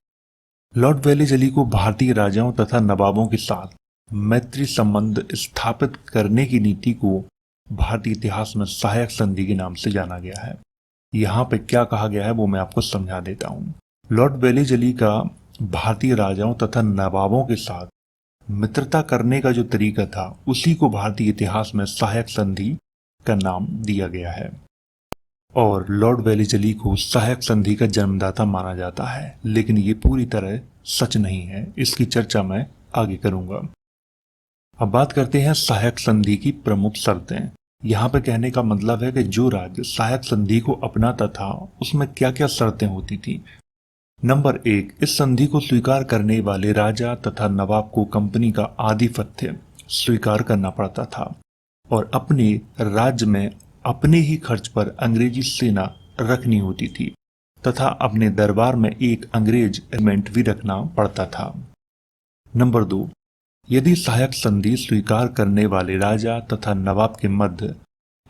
लॉर्ड वेलेस्ली को भारतीय राजाओं तथा नवाबों के साथ मैत्री संबंध स्थापित करने की नीति को भारतीय इतिहास में सहायक संधि के नाम से जाना गया है। यहाँ पे क्या कहा गया है वो मैं आपको समझा देता हूँ। लॉर्ड वेलेस्ली का भारतीय राजाओं तथा नवाबों के साथ मित्रता करने का जो तरीका था उसी को भारतीय इतिहास में सहायक संधि का नाम दिया गया है और लॉर्ड वेलेस्ली को सहायक संधि का जन्मदाता माना जाता है, लेकिन ये पूरी तरह सच नहीं है। इसकी चर्चा मैं आगे करूंगा। अब बात करते हैं सहायक संधि की प्रमुख शर्तें। यहाँ पे कहने का मतलब है कि जो राज्य सहायक संधि को अपनाता था उसमें क्या क्या शर्तें होती थी। नंबर 1, इस संधि को स्वीकार करने वाले राजा तथा नवाब को कंपनी का आधिपत्य स्वीकार करना पड़ता था और अपने राज्य में अपने ही खर्च पर अंग्रेजी सेना रखनी होती थी। तथा अपने दरबार में एक अंग्रेज एलिमेंट भी रखना पड़ता था। नंबर 2, यदि सहायक संधि स्वीकार करने वाले राजा तथा नवाब के मध्य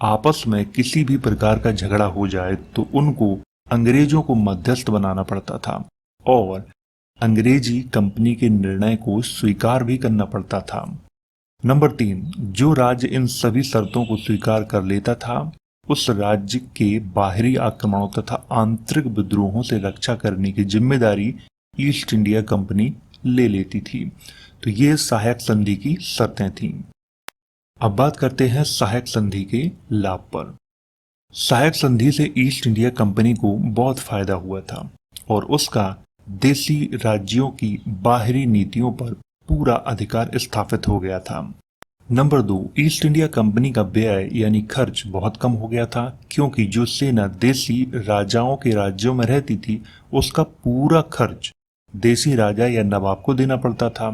आपस में किसी भी प्रकार का झगड़ा हो जाए तो उनको अंग्रेजों को मध्यस्थ बनाना पड़ता था और अंग्रेजी कंपनी के निर्णय को स्वीकार भी करना पड़ता था। नंबर 3, जो राज्य इन सभी शर्तों को स्वीकार कर लेता था उस राज्य के बाहरी आक्रमणों तथा आंतरिक विद्रोहों से रक्षा करने की जिम्मेदारी ईस्ट इंडिया कंपनी ले लेती थी। तो ये सहायक संधि की शर्तें थीं। अब बात करते हैं सहायक संधि के लाभ पर। सहायक संधि से ईस्ट इंडिया कंपनी को बहुत फायदा हुआ था और उसका देसी राज्यों की बाहरी नीतियों पर पूरा अधिकार स्थापित हो गया था। नंबर 2, ईस्ट इंडिया कंपनी का व्यय यानी खर्च बहुत कम हो गया था क्योंकि जो सेना देसी राजाओं के राज्यों में रहती थी उसका पूरा खर्च देसी राजा या नवाब को देना पड़ता था।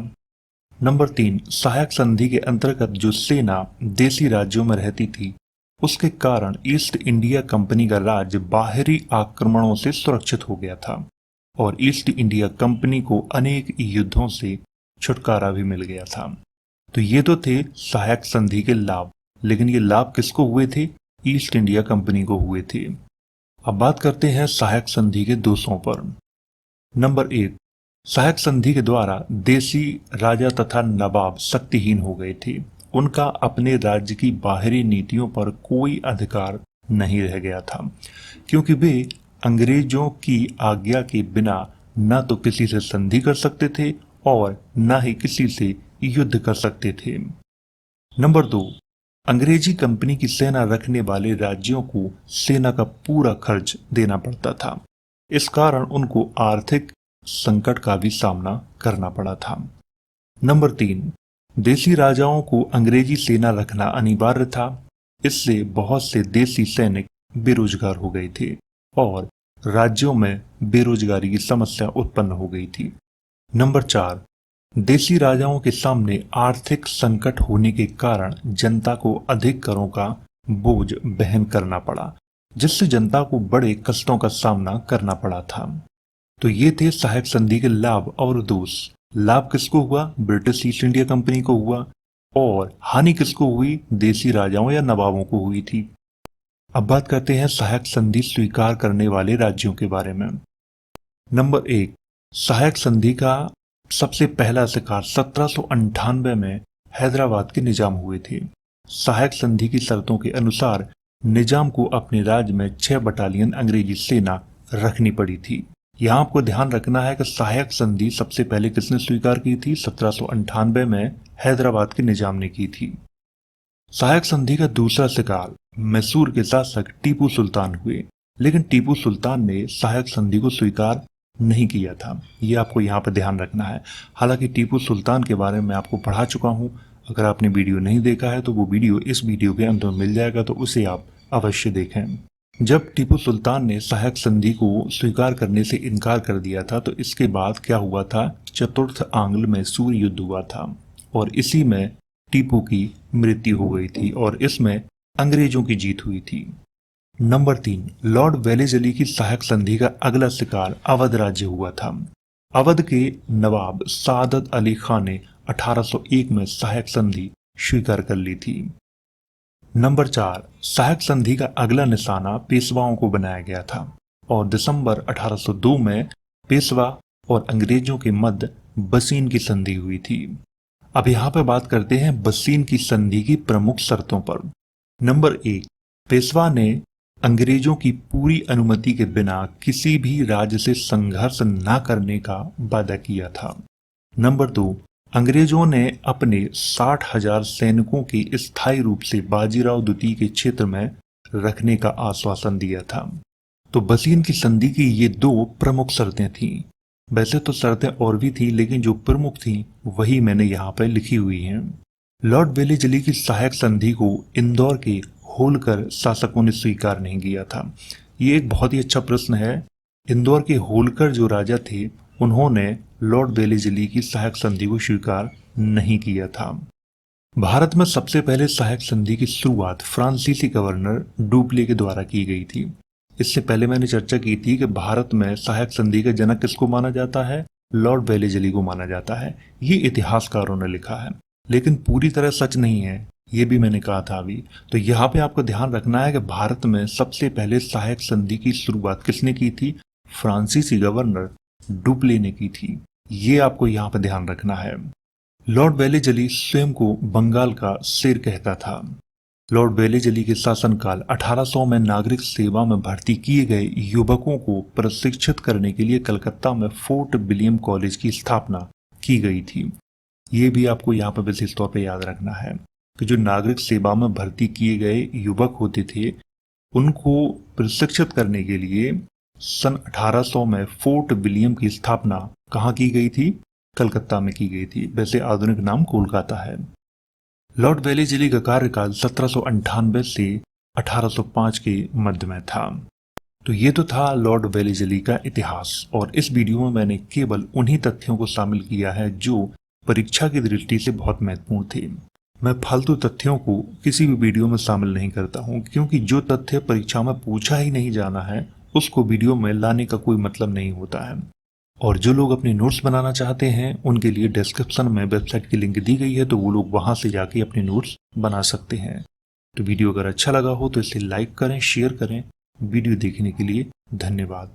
नंबर 3, सहायक संधि के अंतर्गत जो सेना देसी राज्यों में रहती थी उसके कारण ईस्ट इंडिया कंपनी का राज्य बाहरी आक्रमणों से सुरक्षित हो गया था और ईस्ट इंडिया कंपनी को अनेक युद्धों से छुटकारा भी मिल गया था। तो ये तो थे सहायक संधि के लाभ, लेकिन ये लाभ किसको हुए थे? ईस्ट इंडिया कंपनी को हुए थे। अब बात करते हैं सहायक संधि के दोषों पर। नंबर 1, सहायक संधि के द्वारा देसी राजा तथा नवाब शक्तिहीन हो गए थे। उनका अपने राज्य की बाहरी नीतियों पर कोई अधिकार नहीं रह गया था क्योंकि वे अंग्रेजों की आज्ञा के बिना न तो किसी से संधि कर सकते थे और न ही किसी से युद्ध कर सकते थे। नंबर 2, अंग्रेजी कंपनी की सेना रखने वाले राज्यों को सेना का पूरा खर्च देना पड़ता था। इस कारण उनको आर्थिक संकट का भी सामना करना पड़ा था। नंबर 3, देसी राजाओं को अंग्रेजी सेना रखना अनिवार्य था। इससे बहुत से देसी सैनिक बेरोजगार हो गए थे और राज्यों में बेरोजगारी की समस्या उत्पन्न हो गई थी। नंबर 4, देसी राजाओं के सामने आर्थिक संकट होने के कारण जनता को अधिक करों का बोझ वहन करना पड़ा, जिससे जनता को बड़े कष्टों का सामना करना पड़ा था। तो ये थे सहायक संधि के लाभ और दोष। लाभ किसको हुआ? ब्रिटिश ईस्ट इंडिया कंपनी को हुआ और हानि किसको हुई? देसी राजाओं या नवाबों को हुई थी। अब बात करते हैं सहायक संधि स्वीकार करने वाले राज्यों के बारे में। नंबर 1, सहायक संधि का सबसे पहला शिकार 1798 में हैदराबाद के निजाम हुए थे। सहायक संधि की शर्तों के अनुसार निजाम को अपने राज्य में 6 बटालियन अंग्रेजी सेना रखनी पड़ी थी। यहाँ आपको ध्यान रखना है कि सहायक संधि सबसे पहले किसने स्वीकार की थी? 1798 में हैदराबाद के निजाम ने की थी। सहायक संधि का दूसरा शिकार मैसूर के शासक टीपू सुल्तान हुए, लेकिन टीपू सुल्तान ने सहायक संधि को स्वीकार नहीं किया था। ये आपको यहाँ पर ध्यान रखना है। हालांकि टीपू सुल्तान के बारे में आपको पढ़ा चुका हूँ। अगर आपने वीडियो नहीं देखा है तो वो वीडियो इस वीडियो के अंत में मिल जाएगा, तो उसे आप अवश्य देखें। जब टीपू सुल्तान ने सहायक संधि को स्वीकार करने से इनकार कर दिया था तो इसके बाद क्या हुआ था? चतुर्थ आंग्ल मैसूर युद्ध हुआ था और इसी में टीपू की मृत्यु हो गई थी और इसमें अंग्रेजों की जीत हुई थी। नंबर 3, लॉर्ड वेलेस्ली की सहायक संधि का अगला शिकार अवध राज्य हुआ था। अवध के नवाब सादत अली खान ने 1801 में सहायक संधि स्वीकार कर ली थी। नंबर 4, सहायक संधि का अगला निशाना पेशवाओं को बनाया गया था और दिसंबर 1802 में पेशवा और अंग्रेजों के मध्य बसीन की संधि हुई थी। अब यहाँ पर बात करते हैं बसीन की संधि की प्रमुख शर्तों पर। नंबर 1, पेशवा ने अंग्रेजों की पूरी अनुमति के बिना किसी भी राज्य से संघर्ष न करने का वादा किया था। नंबर 2, अंग्रेजों ने अपने 60,000 सैनिकों के स्थायी रूप से बाजीराव द्वितीय के क्षेत्र में रखने का आश्वासन दिया था। तो बसीन की संधि की ये 2 प्रमुख शर्तें थीं। वैसे तो शर्तें और भी थी, लेकिन जो प्रमुख थी वही मैंने यहाँ पर लिखी हुई हैं। लॉर्ड वेलेस्ली की सहायक संधि को इंदौर के होलकर शासकों ने स्वीकार नहीं किया था। ये एक बहुत ही अच्छा प्रश्न है। इंदौर के होलकर जो राजा थे उन्होंने लॉर्ड वेलेस्ली की सहायक संधि को स्वीकार नहीं किया था। भारत में सबसे पहले सहायक संधि की शुरुआत फ्रांसीसी गवर्नर डुप्ले के द्वारा की गई थी। इससे पहले मैंने चर्चा की थी कि भारत में सहायक संधि का जनक किसको माना जाता है, लॉर्ड वेलेस्ली को माना जाता है। ये इतिहासकारों ने लिखा है, लेकिन पूरी तरह सच नहीं है, ये भी मैंने कहा था अभी। तो यहाँ पे आपको ध्यान रखना है कि भारत में सबसे पहले सहायक संधि की शुरुआत किसने की थी, फ्रांसीसी गवर्नर डुप्ले ने की थी। ये आपको यहाँ पे ध्यान रखना है। लॉर्ड वेलेस्ली स्वयं को बंगाल का शेर कहता था। लॉर्ड वेलेस्ली के शासनकाल 1800 में नागरिक सेवा में भर्ती किए गए युवकों को प्रशिक्षित करने के लिए कलकत्ता में फोर्ट विलियम कॉलेज की स्थापना की गई थी। ये भी आपको यहाँ पर विशेष तौर पर याद रखना है कि जो नागरिक सेवा में भर्ती किए गए युवक होते थे, उनको प्रशिक्षित करने के लिए सन 1800 में फोर्ट विलियम की स्थापना कहाँ की गई थी, कलकत्ता में की गई थी। वैसे आधुनिक नाम कोलकाता है। लॉर्ड वेलेस्ली का कार्यकाल 1798 से 1805 के मध्य में था। तो ये तो था लॉर्ड वेलेस्ली का इतिहास, और इस वीडियो में मैंने केवल उन्हीं तथ्यों को शामिल किया है जो परीक्षा की दृष्टि से बहुत महत्वपूर्ण थे। मैं फालतू तथ्यों को किसी भी वीडियो में शामिल नहीं करता हूं, क्योंकि जो तथ्य परीक्षा में पूछा ही नहीं जाना है उसको वीडियो में लाने का कोई मतलब नहीं होता है। और जो लोग अपने नोट्स बनाना चाहते हैं उनके लिए डिस्क्रिप्शन में वेबसाइट की लिंक दी गई है, तो वो लोग वहां से जाके अपने नोट्स बना सकते हैं। तो वीडियो अगर अच्छा लगा हो तो इसे लाइक करें, शेयर करें। वीडियो देखने के लिए धन्यवाद।